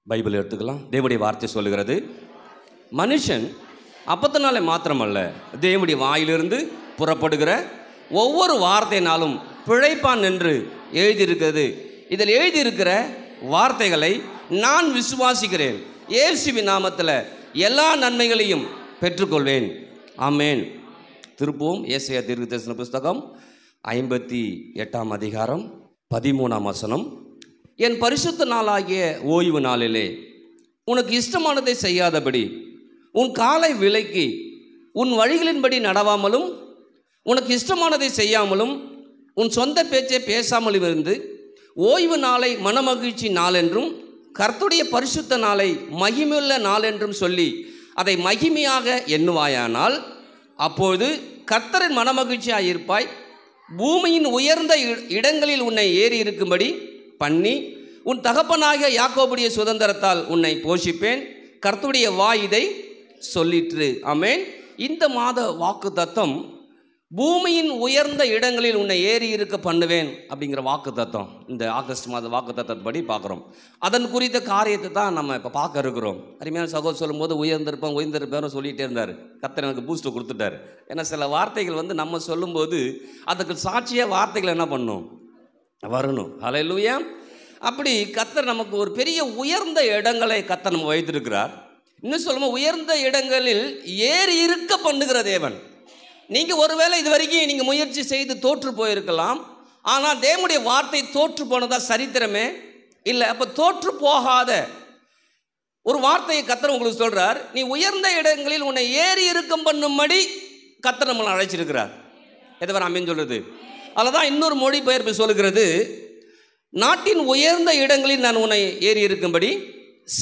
Bible எடுத்துக்கலாம். தேவனுடைய வார்த்தை சொல்லுகிறது, மனுஷன் அப்பத்தினாலே மாத்திரமல்ல, தேவனுடைய வாயிலிருந்து புறப்படுகிற ஒவ்வொரு வார்த்தையினாலும் பிழைப்பான் என்று எழுதியிருக்கிறது. இதில் எழுதியிருக்கிற வார்த்தைகளை நான் விசுவாசிக்கிறேன். இயேசுவின் நாமத்தில் எல்லா நன்மைகளையும் பெற்றுக்கொள்வேன். ஆமேன். திருப்பவும் ஏசாயா தீர்க்கதரிசன புஸ்தகம் 58ஆம் அதிகாரம் 13ஆம் வசனம். என் பரிசுத்த நாளாகிய ஓய்வு நாளிலே உனக்கு இஷ்டமானதை செய்யாதபடி உன் காலை விலக்கி உன் வழிகளின்படி நடவாமலும் உனக்கு இஷ்டமானதை செய்யாமலும் உன் சொந்த பேச்சை பேசாமலும் இருந்து ஓய்வு நாளை மனமகிழ்ச்சி நாளென்றும் கர்த்தருடைய பரிசுத்த நாளை மகிமையுள்ள நாளென்றும் சொல்லி அதை மகிமையாக எண்ணுவாயானால் அப்போது கர்த்தரின் மனமகிழ்ச்சியாக இருப்பாய். பூமியின் உயர்ந்த இடங்களில் உன்னை ஏறி இருக்கும்படி பண்ணி உன் தகப்பனாகிய யாக்கோபுடைய சுதந்திரத்தால் உன்னை போஷிப்பேன். கர்த்தருடைய வாய் இதை சொல்லிற்று. ஆமேன். இந்த மாத வாக்கு தத்தம் பூமியின் உயர்ந்த இடங்களில் உன்னை ஏறி இருக்க பண்ணுவேன் அப்படிங்கிற வாக்கு தத்தம். இந்த ஆகஸ்ட் மாத வாக்கு தத்தப்படி பார்க்குறோம். அதன் குறித்த காரியத்தை தான் நம்ம இப்போ பார்க்க இருக்கிறோம். அருமையான சகோதரர் சொல்லும்போது உயர்ந்திருப்பேன்னு சொல்லிகிட்டே இருந்தார். கர்த்தர் எனக்கு பூஸ்ட் கொடுத்துட்டார். ஏன்னா சில வார்த்தைகள் நம்ம சொல்லும்போது அதுக்கு சாட்சியாக வார்த்தைகள் என்ன பண்ணும், வரணும். ஹல்லேலூயா. அப்படி கர்த்தர் நமக்கு ஒரு பெரிய உயர்ந்த இடங்களை கர்த்தர் நம்ம வைத்திருக்கிறார். இன்னும் சொல்லும்போது உயர்ந்த இடங்களில் ஏறி இருக்க பண்ணுகிற தேவன். நீங்கள் ஒருவேளை இது வரைக்கும் நீங்கள் முயற்சி செய்து தோற்று போயிருக்கலாம். ஆனால் தேவனுடைய வார்த்தை தோற்று போனதா சரித்திரமே இல்லை. அப்போ தோற்று போகாத ஒரு வார்த்தையை கர்த்தர் உங்களுக்கு சொல்கிறார். நீ உயர்ந்த இடங்களில் உன்னை ஏறி இருக்கும் பண்ணும்படி கர்த்தர் நம்மளை அழைச்சிருக்கிறார். எதுவரை அமேன்னு சொல்கிறது. அதில் தான் இன்னொரு மொழிபெயர்ப்பு சொல்லுகிறது, நாட்டின் உயர்ந்த இடங்களில் நான் உன்னை ஏறி இருக்கும்படி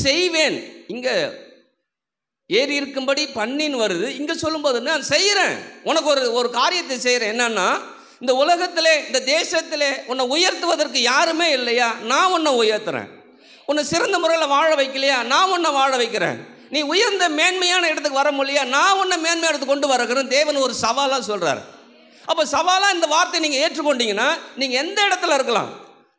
செய்வேன். இங்கே ஏறி இருக்கும்படி பண்ணின்னு வருது. இங்கே சொல்லும்போது நான் செய்கிறேன், உனக்கு ஒரு காரியத்தை செய்கிறேன். என்னன்னா, இந்த உலகத்தில் இந்த தேசத்தில் உன்னை உயர்த்துவதற்கு யாருமே இல்லையா, நான் உன்னை உயர்த்துறேன். உன்னை சிறந்த முறையில் வாழ வைக்கலையா, நான் உன்னை வாழ வைக்கிறேன். நீ உயர்ந்த மேன்மையான இடத்துக்கு வர முடியலையா, நான் உன்னை மேன்மையான இடத்துக்கு கொண்டு வரக்கிறேன். தேவன் ஒரு சவாலாக சொல்கிறார். அப்போ சவாலாக இந்த வார்த்தை நீங்கள் ஏற்றுக்கொண்டீங்கன்னா நீங்கள் எந்த இடத்துல இருக்கலாம்.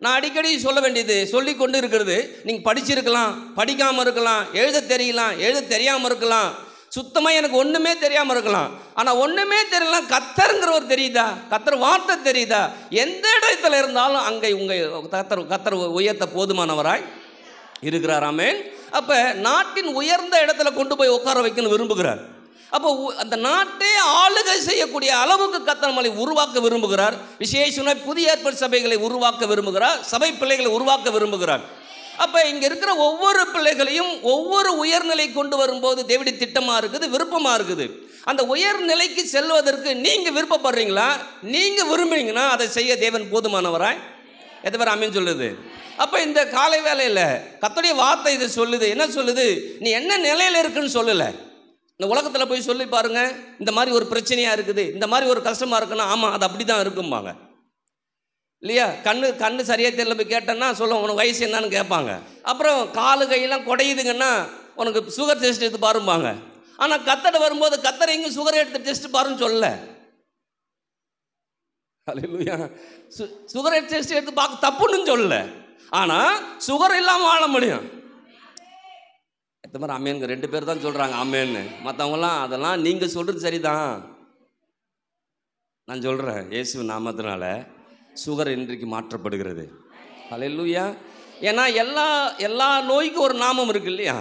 நான் அடிக்கடி சொல்ல வேண்டியது சொல்லி கொண்டு இருக்கிறது, நீங்கள் படிச்சிருக்கலாம், படிக்காமல் இருக்கலாம், எழுத தெரியலாம், எழுத தெரியாமல் இருக்கலாம், சுத்தமாக எனக்கு ஒன்றுமே தெரியாமல் இருக்கலாம். ஆனால் ஒன்றுமே தெரியலாம், கர்த்தருங்கிறவர் தெரியுதா, கர்த்தர் வார்த்தை தெரியுதா, எந்த இடத்துல இருந்தாலும் அங்கே உங்கள் கர்த்தர் உயர்த்த போதுமானவராய் இருக்கிறார். ஆமென். அப்போ நாட்டின் உயர்ந்த இடத்துல கொண்டு போய் உட்கார வைக்கணும்னு விரும்புகிறார். அப்போ அந்த நாட்டை ஆளுகை செய்யக்கூடிய அளவுக்கு கர்த்தர் நம்மளை உருவாக்க விரும்புகிறார். விசேஷமாக புதிய ஏற்பாடு சபைகளை உருவாக்க விரும்புகிறார். சபை பிள்ளைகளை உருவாக்க விரும்புகிறார். அப்போ இங்கே இருக்கிற ஒவ்வொரு பிள்ளைகளையும் ஒவ்வொரு உயர்நிலை கொண்டு வரும்போது தேவனுடைய திட்டமாக இருக்குது, விருப்பமாக இருக்குது. அந்த உயர்நிலைக்கு செல்வதற்கு நீங்கள் விருப்பப்படுறீங்களா, நீங்கள் விரும்புறீங்கன்னா அதை செய்ய தேவன் போதுமானவராய் எதுவரை அமேன் சொல்லுது. அப்போ இந்த காலை வேளையில் கர்த்தருடைய வார்த்தை இதை சொல்லுது. என்ன சொல்லுது, நீ என்ன நிலையில் இருக்குன்னு சொல்லலை. இந்த உலகத்தில் போய் சொல்லி பாருங்கள், இந்த மாதிரி ஒரு பிரச்சனையாக இருக்குது, இந்த மாதிரி ஒரு கஷ்டமாக இருக்குன்னா, ஆமாம் அது அப்படி தான் இருக்கும்பாங்க இல்லையா. கண்ணு சரியாக தெரியல போய் கேட்டேன்னா சொல்லுவோம், உனக்கு வயசு என்னன்னு கேட்பாங்க. அப்புறம் காலு கையெல்லாம் குடையுதுங்கன்னா உனக்கு சுகர் டெஸ்ட் எடுத்து பாரும்பாங்க. ஆனால் கர்த்தர் வரும்போது கர்த்தர் எங்கே சுகர் எடுத்து டெஸ்ட் பாருன்னு சொல்லலை. அல்லேலூயா. சுகர் டெஸ்ட் எடுத்து பார்க்க தப்புன்னு சொல்லலை. ஆனால் சுகர் இல்லாமல் வாழ முடியும். எத்தனை மாதிரி அம்மேனுங்க 2 பேர் தான் சொல்கிறாங்க அம்மேன்னு. மற்றவங்களாம் அதெல்லாம் நீங்கள் சொல்கிறது சரிதான். நான் சொல்கிறேன், இயேசு நாமத்தினால சுகர் இன்றைக்கு மாற்றப்படுகிறது. அல்லேலூயா. ஏன்னா எல்லா நோய்க்கும் ஒரு நாமம் இருக்கு இல்லையா.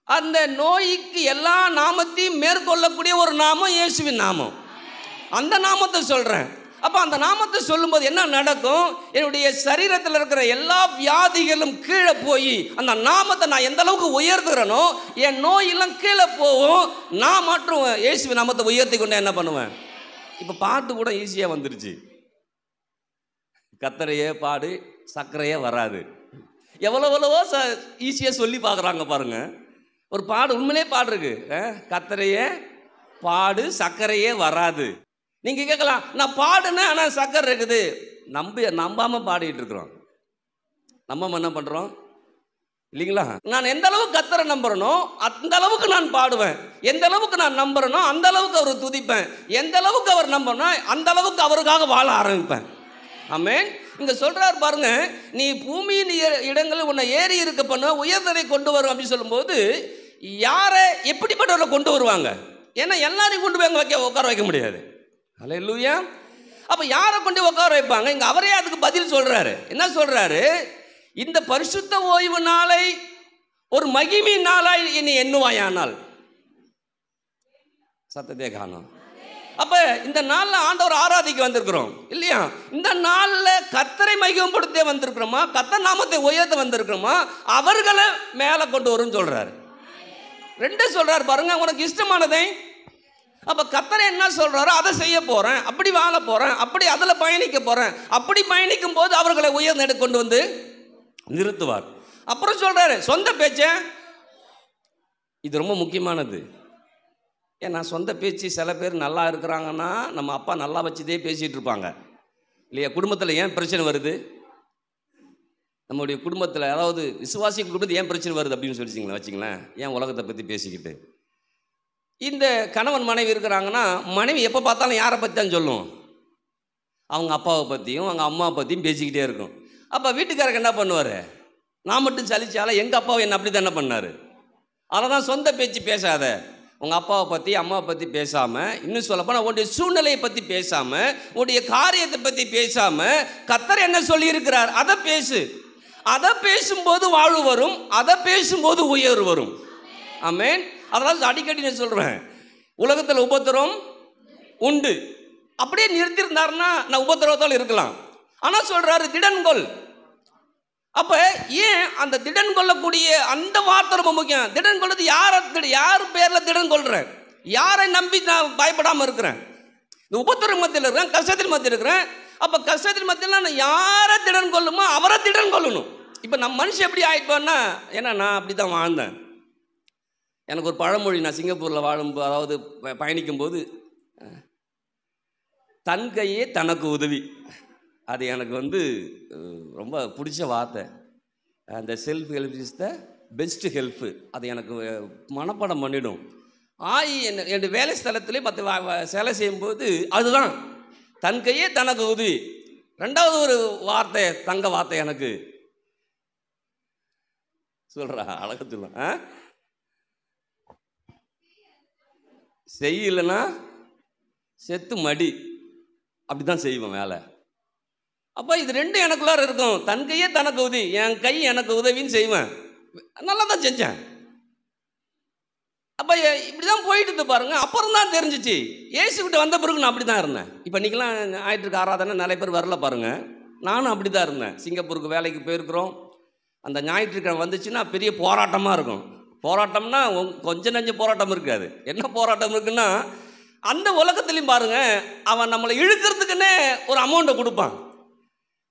அந்த நோய்க்கு எல்லா நாமத்தையும் மேற்கொள்ளக்கூடிய ஒரு நாமம் இயேசுவின் நாமம். அந்த நாமத்தை சொல்கிறேன். அப்போ அந்த நாமத்தை சொல்லும்போது என்ன நடக்கும், என்னுடைய சரீரத்தில் இருக்கிற எல்லா வியாதிகளும் கீழே போய் அந்த நாமத்தை நான் எந்த அளவுக்கு உயர்த்துகிறேனோ என் நோயெல்லாம் கீழே போகும். நான் மற்றும் இயேசுவின் நாமத்தை உயர்த்தி கொண்டு என்ன பண்ணுவேன். இப்போ பாட்டு கூட ஈஸியாக வந்துருச்சு. கத்தரையே பாடு சர்க்கரையே வராது. எவ்வளவோ ஈஸியாக சொல்லி பார்க்குறாங்க பாருங்க. ஒரு பாடு உண்மையிலே பாடு இருக்கு, கத்தரையே பாடு சர்க்கரையே வராது. நீங்கள் கேட்கலாம், நான் பாடுனேன் ஆனால் சக்கரை இருக்குது. நம்பாமல் பாடிட்டு இருக்கிறோம். நம்ம என்ன பண்ணுறோம் இல்லைங்களா. நான் எந்த அளவுக்கு கர்த்தரை நம்புறனோ அந்த அளவுக்கு நான் பாடுவேன். எந்த அளவுக்கு நான் நம்புறனோ அந்த அளவுக்கு அவர் துதிப்பேன். எந்த அளவுக்கு அவர் நம்புறனோ அந்த அளவுக்கு அவருக்காக வாழ ஆரம்பிப்பேன். ஆமென். இங்க சொல்றார் பாருங்க, நீ பூமியின் இடங்களில் உன்னை ஏறி இருக்க பண்ண உயர்ந்ததை கொண்டு வரும் அப்படின்னு சொல்லும்போது யாரை எப்படிப்பட்டவரை கொண்டு வருவாங்க? ஏன்னா எல்லாரையும் கொண்டு போய் உட்கார வைக்க முடியாது. அல்லேலூயா. அப்ப யாரை கொண்டு உட்கார வைப்பாங்க? இங்க அவரே அதுக்கு பதில் சொல்றாரு. என்ன சொல்றாரு? இந்த பரிசுத்த ஓய்வு நாளை ஒரு மகிமை நாளாய் இனி எண்ணுவாயானால். சத்தத்தை காணோம். அப்ப இந்த நாள்ல ஆண்டவர் ஆராதிக்க வந்திருக்கிறோம் இல்லையா? இந்த நாள்ல கர்த்தரை மகிமைப்படுத்த வந்திருக்கிறோமா, கர்த்தர் நாமத்தை உயர்த்த வந்திருக்கிறோமா, அவர்களை மேல கொண்டு வரும் சொல்றாரு. ரெண்டு சொல்றாரு பாருங்க, உனக்கு இஷ்டமானதை. அப்ப கர்த்தர் என்ன சொல்றாரோ அதை செய்ய போறேன், அப்படி வாழ போறேன், அப்படி அதுல பயணிக்க போறேன். அப்படி பயணிக்கும் போது அவர்களை உயர்ந்து கொண்டு வந்து நிறுத்துவார். அப்புறம் சொல்றாரு சொந்த பேச்ச. இது ரொம்ப முக்கியமானது. ஏன்னா சொந்த பேச்சு சில பேர் நல்லா இருக்கிறாங்கன்னா நம்ம அப்பா நல்லா வச்சுதே பேசிட்டு இருப்பாங்க இல்லையா? குடும்பத்தில் ஏன் பிரச்சனை வருது? நம்முடைய குடும்பத்தில் அதாவது விசுவாசி குடும்பத்தில் ஏன் பிரச்சனை வருது அப்படின்னு சொல்லிச்சிங்களேன் வச்சிங்களேன். ஏன் உலகத்தை பற்றி பேசிக்கிட்டு இந்த கணவன் மனைவி இருக்கிறாங்கன்னா மனைவி எப்போ பார்த்தாலும் யாரை பற்றி தான் சொல்லும்? அவங்க அப்பாவை பற்றியும் அவங்க அம்மாவை பற்றியும் பேசிக்கிட்டே இருக்கும். அப்போ வீட்டுக்காரருக்கு என்ன பண்ணுவார்? நான் மட்டும் சலிச்சால எங்கள் அப்பாவை என்ன அப்படி தானே பண்ணார். அதை தான் சொந்த பேச்சு பேசாத. உங்கள் அப்பாவை பற்றி அம்மாவை பற்றி பேசாமல், இன்னும் சொல்லப்போனால் உன்னுடைய சூழ்நிலையை பற்றி பேசாமல், உன்னுடைய காரியத்தை பற்றி பேசாமல் கர்த்தர் என்ன சொல்லியிருக்கிறார் அதை பேசு. அதை பேசும்போது வாழ்வு வரும், அதை பேசும்போது உயர்வு வரும். ஆமென். அதெல்லாம் அடிக்கடி நான் சொல்கிறேன், உலகத்தில் உபத்திரம் உண்டு. அப்படியே நிறுத்திருந்தாருன்னா நான் உபத்திரவத்தால் இருக்கலாம். ஆனால் சொல்கிறாரு திடன்கொள். அப்போ ஏன் அந்த திடன் கொள்ளக்கூடிய அந்த வார்த்தை ரொம்ப முக்கியம். திடன் கொள்வது யார் பேரில் திடன் கொள்கிறேன், யாரை நம்பி நான் பயப்படாமல் இருக்கிறேன். இந்த உபத்திரம் மத்தியில் இருக்கிறேன், கஷ்டத்தில் மத்தியில் இருக்கிறேன். அப்போ கஷ்டத்தில் மத்தியில் நான் யாரை திடன் கொள்ளுமோ அவரை திடன் கொள்ளணும். இப்போ நம்ம மனுஷன் எப்படி ஆகிட்டோன்னா, ஏன்னா நான் அப்படி தான் வாழ்ந்தேன். எனக்கு ஒரு பழமொழி, நான் சிங்கப்பூரில் வாழும்போது அதாவது பயணிக்கும்போது, தன் கையே தனக்கு உதவி. அது எனக்கு ரொம்ப பிடிச்ச வார்த்தை. அந்த self help is the best help. அது எனக்கு மனப்பாடம் பண்ணிடும். என் வேலை ஸ்தலத்திலே மற்ற சேலை செய்யும்போது அதுதான் தன் கையே தனக்கு உதவி. ரெண்டாவது ஒரு வார்த்தை, தங்க வார்த்தை எனக்கு சொல்கிறா, அழக சொல்ல, செய்யலைன்னா செத்து மடி. அப்படி தான் செய்வேன் வேலை. அப்போ இது ரெண்டும் எனக்குள்ளார இருக்கும். தன் கையே தனக்கு உதவி, என் கை எனக்கு உதவின்னு செய்வேன். நல்லா தான் செஞ்சேன். அப்போ இப்படி தான் போயிட்டு பாருங்க. அப்புறம் தான் தெரிஞ்சிச்சு, ஏசுக்கிட்ட வந்த பிறகு நான் அப்படி தான் இருந்தேன். இப்போ இன்றைக்கெலாம் ஞாயிற்றுக்கு ஆராதனை நிறைய பேர் வரல பாருங்கள். நானும் அப்படி தான் இருந்தேன். சிங்கப்பூருக்கு வேலைக்கு போயிருக்கிறோம். அந்த ஞாயிற்றுக்கிழமை வந்துச்சுன்னா பெரிய போராட்டமாக இருக்கும். போராட்டம்னா கொஞ்சம் நஞ்ச போராட்டம் இருக்காது. என்ன போராட்டம் இருக்குன்னா, அந்த உலகத்துலேயும் பாருங்கள், அவன் நம்மளை இழுக்கிறதுக்குன்னே ஒரு அமௌண்ட்டை கொடுப்பான்.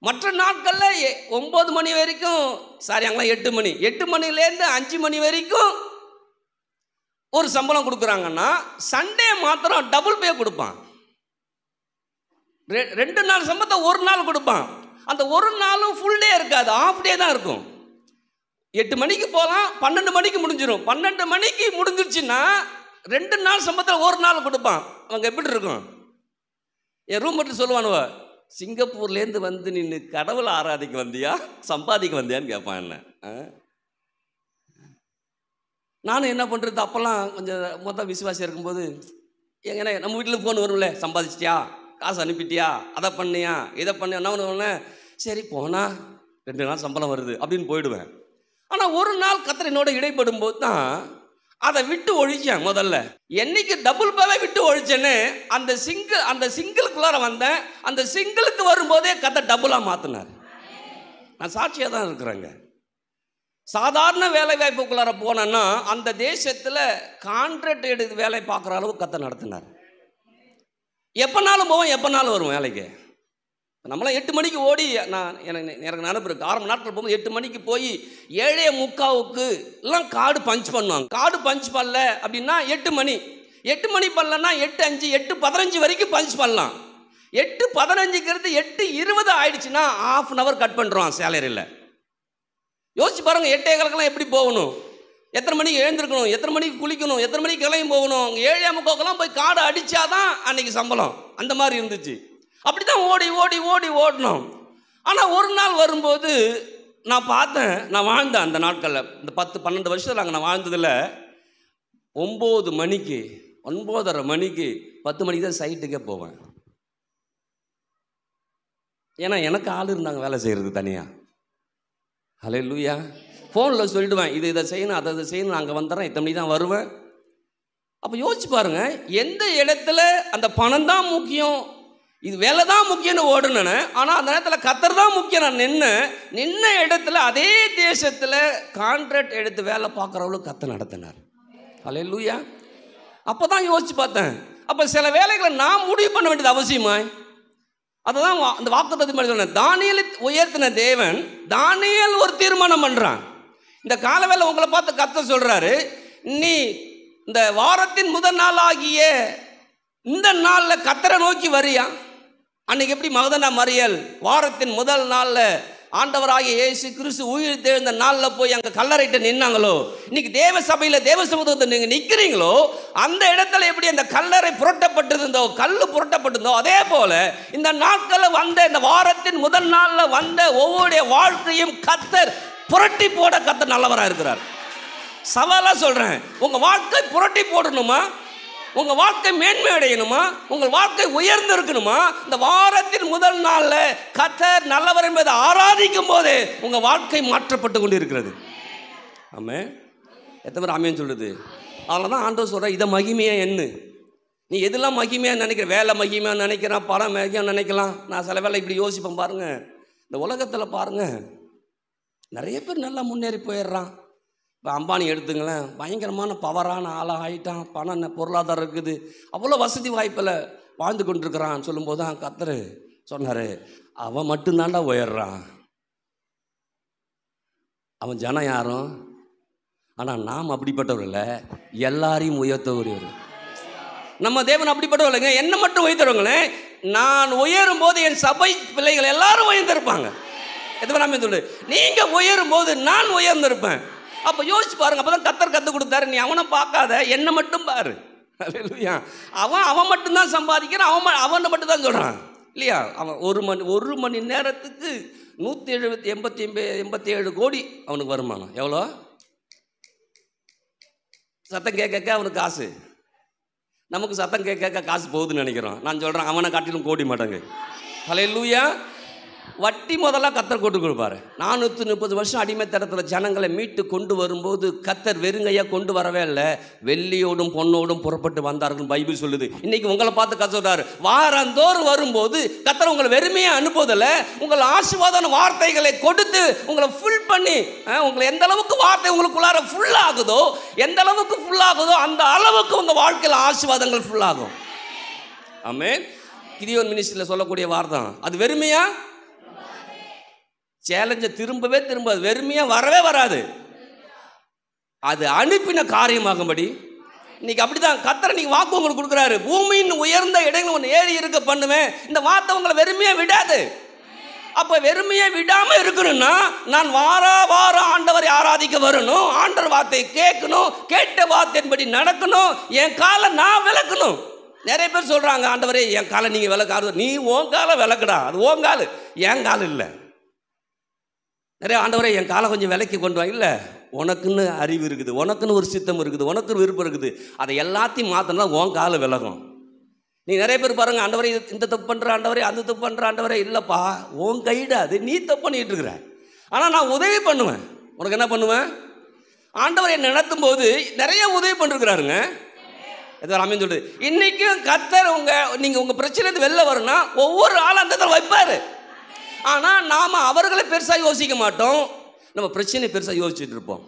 மற்ற நாட்களில் 9 மணி வரைக்கும், சாரி அங்கெல்லாம் 8 மணி, 8 மணிலேருந்து 5 மணி வரைக்கும் ஒரு சம்பளம் கொடுக்குறாங்கன்னா, சண்டே மாத்திரம் டபுள் பே கொடுப்பான். 2 நாள் சம்பளத்தை ஒரு நாள் கொடுப்பான். அந்த ஒரு நாளும் ஃபுல் டே இருக்காது, ஆஃப் டே தான் இருக்கும். 8 மணிக்கு போகலாம், 12 மணிக்கு முடிஞ்சிடும். 12 மணிக்கு முடிஞ்சிருச்சுன்னா 2 நாள் சம்பளத்தில் ஒரு நாள் கொடுப்பான். அவங்க எப்படி இருக்கும்? என் ரூம் மட்டும் சொல்லுவானுவ, சிங்கப்பூர்லேருந்து வந்து நின்று கடவுளை ஆராதிக்க வந்தியா சம்பாதிக்க வந்தியான்னு கேட்பான் என்ன. நானும் என்ன பண்ணுறது, அப்போல்லாம் கொஞ்சம் மொத்தம் விசுவாசியாக இருக்கும்போது, ஏன்னா நம்ம வீட்டில் ஃபோன் வரும்ல, சம்பாதிச்சிட்டியா, காசு அனுப்பிட்டியா, அதை பண்ணியா, இதை பண்ணியா. என்ன பண்ணுவேன், சரி போனா 2 நாள் சம்பளம் வருது அப்படின்னு போயிடுவேன். ஆனால் ஒரு நாள் கர்த்தர் என்னோட இடைப்படும் போது தான் அதை விட்டு ஒழிச்சேன். முதல்ல என்னைக்கு டபுள் பேவை விட்டு ஒழிச்சேன்னு அந்த சிங்கிளுக்குள்ளார வந்தேன். அந்த சிங்கிளுக்கு வரும்போதே கர்த்தர் டபுளாக மாற்றினார். நான் சாட்சியாக தான் இருக்கிறேங்க. சாதாரண வேலை வாய்ப்புக்குள்ளார போனேன்னா அந்த தேசத்தில் கான்ட்ராக்ட் எடுத்து வேலை பார்க்குற அளவு கர்த்தர் நடத்தினார். எப்போனாலும் போவோம், எப்போனாலும் வரும் வேலைக்கு. நம்மளாம் 8 மணிக்கு ஓடி, எனக்கு நினைப்பு இருக்குது, ஆரம்ப நாட்கள் போகும்போது 8 மணிக்கு போய் 7:45 எல்லாம் கார்டு பஞ்ச் பண்ணுவாங்க. கார்டு பஞ்ச் பண்ணல அப்படின்னா 8 மணி, 8 மணி பண்ணலன்னா 8:05, 8:15 வரைக்கும் பஞ்ச் பண்ணலாம். 8:15ங்கிறது 8:20 ஆயிடுச்சுன்னா ½ அன் ஹவர் கட் பண்ணுறோம் சேலரியில். யோசிச்சு பாருங்கள், 8:15 எப்படி போகணும், எத்தனை மணிக்கு எழுந்திருக்கணும், எத்தனை மணிக்கு குளிக்கணும், எத்தனை மணிக்கு கிளம்பி போகணும். 7:45 போய் கார்டு அடித்தாதான் அன்னைக்கு சம்பளம். அந்த மாதிரி இருந்துச்சு. அப்படிதான் ஓடி ஓடி ஓடி ஓடணும். ஆனால் ஒரு நாள் வரும்போது நான் பார்த்தேன், நான் வாழ்ந்தேன் அந்த நாட்களில், இந்த 10-12 வருஷத்தில் அங்கே நான் வாழ்ந்ததில் 9 மணிக்கு 9:30 மணிக்கு 10 மணிக்கு தான் சைட்டுக்கே போவேன். ஏன்னா எனக்கு ஆள் இருந்தாங்க வேலை செய்கிறது தனியாக. ஹல்லேலூயா. ஃபோனில் சொல்லிடுவேன், இதை செய்யணும் அதை செய்யணும், அங்கே வந்துடுறேன், இத்தனை மணி தான் வருவேன். அப்போ யோசிச்சு பாருங்கள், எந்த இடத்துல அந்த பணம் தான் முக்கியம், இது வேலை தான் முக்கியம்னு ஓடுனேன். ஆனால் அந்த நேரத்தில் கர்த்தர் தான் முக்கியம். நான் நின்ன இடத்துல அதே தேசத்தில் கான்ட்ராக்ட் எடுத்து வேலை பார்க்குறவளும் கர்த்தர் நடத்தினார். ஹல்லேலூயா. அப்போ தான் யோசிச்சு பார்த்தேன், அப்போ சில வேலைகளை நான் முடிவு பண்ண வேண்டியது அவசியமா? அதுதான் அந்த வாக்குத்தத்தம் மாதிரி சொன்னேன். தானியேலை உயர்த்தின தேவன் தானியேல் ஒரு தீர்மானம் பண்ணுறான். இந்த காலவேளை உங்களை பார்த்து கர்த்தர் சொல்கிறாரு, நீ இந்த வாரத்தின் முதல் நாள் ஆகிய இந்த நாளில் கர்த்தரை நோக்கி வரியா? அன்னைக்கு எப்படி மகதனா மரியல் வாரத்தின் முதல் நாளில் ஆண்டவராகிய இயேசு கிறிஸ்து உயிர் தெழுந்த நாளில் போய் அங்கே கல்லறையிட்ட நின்னாங்களோ, இன்னைக்கு தேவ சபையில் தேவ சமூகத்தை நீங்கள் நிற்கிறீங்களோ, அந்த இடத்துல எப்படி அந்த கல்லறை புரட்டப்பட்டிருந்தோ, கல் புரட்டப்பட்டிருந்தோ, அதே போல இந்த நாட்களில் வந்த இந்த வாரத்தின் முதல் நாளில் வந்த ஒவ்வொரு வாழ்க்கையும் கர்த்தர் புரட்டி போட கர்த்தர் நல்லவராக இருக்கிறார். சவாலாக சொல்கிறேன், உங்கள் வாழ்க்கை புரட்டி போடணுமா? உங்கள் வாழ்க்கை மேன்மை அடையணுமா? உங்கள் வாழ்க்கை உயர்ந்து இருக்கணுமா? இந்த வாரத்தின் முதல் நாளில் கர்த்தர் நல்லவர் என்பதை ஆராதிக்கும் போதே உங்கள் வாழ்க்கை மாற்றப்பட்டு கொண்டு இருக்கிறது. ஆமென். எத்தனை பேர் ஆமென் சொல்லுது? அதனால தான் ஆண்டவர் சொல்கிறேன், இதை மகிமையாக என்ன, நீ எதெல்லாம் மகிமையாக நினைக்கிற, வேலை மகிமையாக நினைக்கிறான், பணம் மகிமையாக நினைக்கலாம். நான் சில வேலை இப்படி யோசிப்பேன் பாருங்கள். இந்த உலகத்தில் பாருங்கள், நிறைய பேர் நல்லா முன்னேறி போயிடுறான். இப்போ அம்பானி எடுத்துங்களேன், பயங்கரமான பவரான ஆளாக ஆகிட்டான், பணம் பொருளாதாரம் இருக்குது, அவ்வளோ வசதி வாய்ப்பில் வாழ்ந்து கொண்டிருக்கிறான். சொல்லும்போது தான் கர்த்தர் சொன்னார், அவன் மட்டும்தான்டா உயர்றான், அவன் ஜனம் யாரும். ஆனால் நாம் அப்படிப்பட்டவர் இல்லை, எல்லாரையும் உயர்த்தவர். நம்ம தேவன் அப்படிப்பட்டவர் இல்லைங்க, என்னை மட்டும் உயர்த்துறவங்களே. நான் உயரும் போது என் சபை பிள்ளைகள் எல்லாரும் உயர்ந்திருப்பாங்க. எத்தனை சொல்லு, நீங்கள் உயரும் போது நான் உயர்ந்திருப்பேன். அப்போ யோசிச்சு பாருங்க. அப்போ தான் கர்த்தர் கற்றுக் கொடுத்தாரு, நீ அவனை பார்க்காத, என்னை மட்டும் பாரு. இல்லையா? அவன் மட்டும்தான் சம்பாதிக்கிறான், அவனை மட்டும் தான் சொல்கிறான் இல்லையா? அவன் ஒரு மணி நேரத்துக்கு 187 கோடி அவனுக்கு வருமானம். எவ்வளோ சத்தம் கேட்க அவனுக்கு காசு. நமக்கு சத்தம் கேட்க காசு போகுதுன்னு நினைக்கிறோம். நான் சொல்கிறேன், அவனை காட்டிலும் கோடி மாட்டாங்க. ஹல்லேலூயா. வட்டி முதல்ல கர்த்தர் கொண்டு கொடுப்பாரு. 430 வருஷம் அடிமைத்தனத்தில் ஜனங்களை மீட்டு கொண்டு வரும்போது கர்த்தர் வெறுங்கையாக கொண்டு வரவே இல்லை, வெள்ளியோடும் பொண்ணோடும் புறப்பட்டு வந்தார்கள் பைபிள் சொல்லுது. இன்னைக்கு உங்களை பார்த்து கர்த்தர் சொல்றாரு, வாரந்தோறும் வரும்போது கர்த்தர் உங்களை வெறுமையாக அனுப்புவதில்லை, உங்களை ஆசீர்வாதான வார்த்தைகளை கொடுத்து உங்களை ஃபுல் பண்ணி, உங்களை எந்த அளவுக்கு வார்த்தை உங்களுக்குள்ளார ஃபுல்லாகுதோ, எந்த அளவுக்கு ஃபுல்லாகுதோ அந்த அளவுக்கு உங்கள் வாழ்க்கையில் ஆசீர்வாதங்கள் ஃபுல்லாகும். ஆமென். கிதியோன் மினிஸ்ட்ரியில் சொல்லக்கூடிய வார்த்தை அது வெறுமையா சேலஞ்சை திரும்பவே திரும்பாது, வெறுமையாக வரவே வராது, அது அனுப்பின காரியமாகும்படி. இன்னைக்கு அப்படிதான் கர்த்தர் நீங்க வாக்கு உங்களுக்கு கொடுக்குறாரு, பூமியின் உயர்ந்த இடங்கள் ஒன்று ஏறி இருக்க பண்ணுவேன். இந்த வார்த்தை உங்களை வெறுமையாக விடாது. அப்போ வெறுமையை விடாமல் இருக்கணும்னா நான் வாரம் ஆண்டவரை ஆராதிக்க வரணும், ஆண்டவர் வார்த்தையை கேட்கணும், கேட்ட வார்த்தையின்படி நடக்கணும், என் காலை நான் விளக்கணும். நிறைய பேர் சொல்கிறாங்க, ஆண்டவரே என் காலை நீங்கள் விளக்காது. நீ உன் காலை விளக்குடா, அது உன் கால், என் கால் இல்லை. நிறைய ஆண்டவரே என் காலை கொஞ்சம் விலைக்கு கொண்டு வா. இல்லை, உனக்குன்னு அறிவு இருக்குது, உனக்குன்னு ஒரு சித்தம் இருக்குது, உனக்குன்னு விருப்பம் இருக்குது, அதை எல்லாத்தையும் மாற்றினா உன் காலை விலகும். நீ நிறைய பேர் பாருங்கள், ஆண்டவரே இந்த தப்பு பண்ணுற ஆண்டவரே, அந்த தப்பு பண்ணுற ஆண்டவரே. இல்லைப்பா, உன் கைடு அது, நீ தப்பு பண்ணிகிட்டு இருக்கிற. ஆனால் நான் உதவி பண்ணுவேன். உனக்கு என்ன பண்ணுவேன்? ஆண்டவரை நடத்தும் போது நிறைய உதவி பண்ணிருக்கிறாருங்க. எதோ ராமன் சொல்லுது, இன்றைக்கும் கர்த்தர் நீங்கள் உங்கள் பிரச்சனை வெளில வரணும்னா ஒவ்வொரு ஆளும் அந்த இடத்துல வைப்பார். ஆனால் நாம் அவர்களை பெருசாக யோசிக்க மாட்டோம், நம்ம பிரச்சனை பெருசாக யோசிச்சுட்டு இருப்போம்.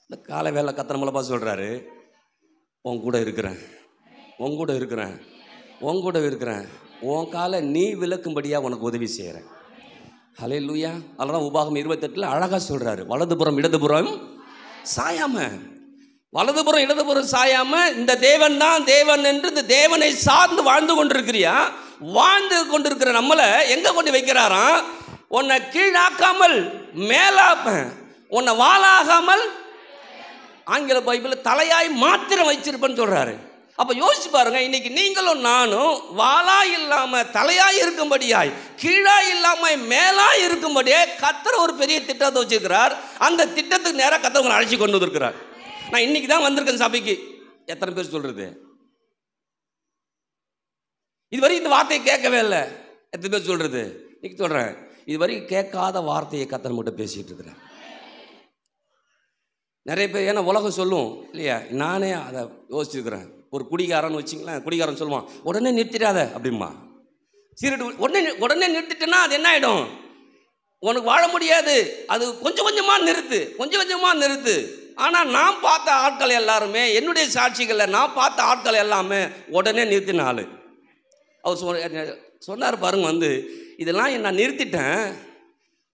இந்த காலை வேலை கர்த்தர் நம்மளை பார்த்து சொல்கிறாரு, உன் கூட இருக்கிறேன், உன் கூட இருக்கிறேன், உன் கூட இருக்கிறேன், உன் காலை நீ விளக்கும்படியாக உனக்கு உதவி செய்கிறேன். ஹல்லேலூயா. அதெல்லாம் உபாகம் 28 அழகாக சொல்கிறாரு, வலதுபுறம் இடதுபுறம் சாயாம, வலதுபுறம் இடதுபுறம் சாயாம இந்த தேவன் தான் தேவன் என்று இந்த தேவனை சார்ந்து வாழ்ந்து கொண்டிருக்கிறியா? வாழ்ந்து கொண்டிருக்கிற நம்மளை எங்கே கொண்டு வைக்கிறாராம்? உன்னை கீழாக்காமல் மேலாப்ப, உன்னை வாழாகாமல், ஆங்கில பைபிள் தலையாய் மாத்திரம் வச்சிருப்பேன்னு சொல்கிறாரு. அப்ப யோசிச்சு பாருங்க, இன்னைக்கு நீங்களும் நானும் வாளா இல்லாம தலையாய் இருக்கும்படியாய், கீழா இல்லாம மேலா இருக்கும்படியாய் கர்த்தர் ஒரு பெரிய திட்டத்தை வச்சிருக்கிறார். அந்த திட்டத்துக்கு நேராக கர்த்தர் உங்களை அழைச்சி கொண்டு வந்திருக்கிறார். நான் இன்னைக்கு தான் வந்திருக்கேன் சபைக்கு. எத்தனை பேர் சொல்றது? இதுவரை இந்த வார்த்தையை கேட்கவே இல்லை. எத்தனை பேர் சொல்றது? இன்னைக்கு சொல்றேன், இதுவரைக்கும் கேட்காத வார்த்தையை கர்த்தர் மட்டும் பேசிட்டு இருக்கிறேன். நிறைய பேர், ஏன்னா உலகம் சொல்லும் இல்லையா, நானே அதை யோசிச்சுருக்கிறேன். ஒரு குடிகாரன்னு வச்சிங்களேன், குடிகாரன் சொல்லுவான், உடனே நிறுத்திடாத அப்படிமா. சிகரெட்டு உடனே நிறுத்திட்டேன்னா அது என்ன ஆகிடும்? உனக்கு வாழ முடியாது. அது கொஞ்சம் கொஞ்சமாக நிறுத்து, கொஞ்சம் கொஞ்சமாக நிறுத்து. ஆனால் நான் பார்த்த ஆட்கள் எல்லாருமே, என்னுடைய சாட்சிகளில் நான் பார்த்த ஆட்கள் எல்லாமே உடனே நிறுத்தின ஆள். அவர் சொன்னார் பாருங்க, இதெல்லாம் நான் நிறுத்திட்டேன்,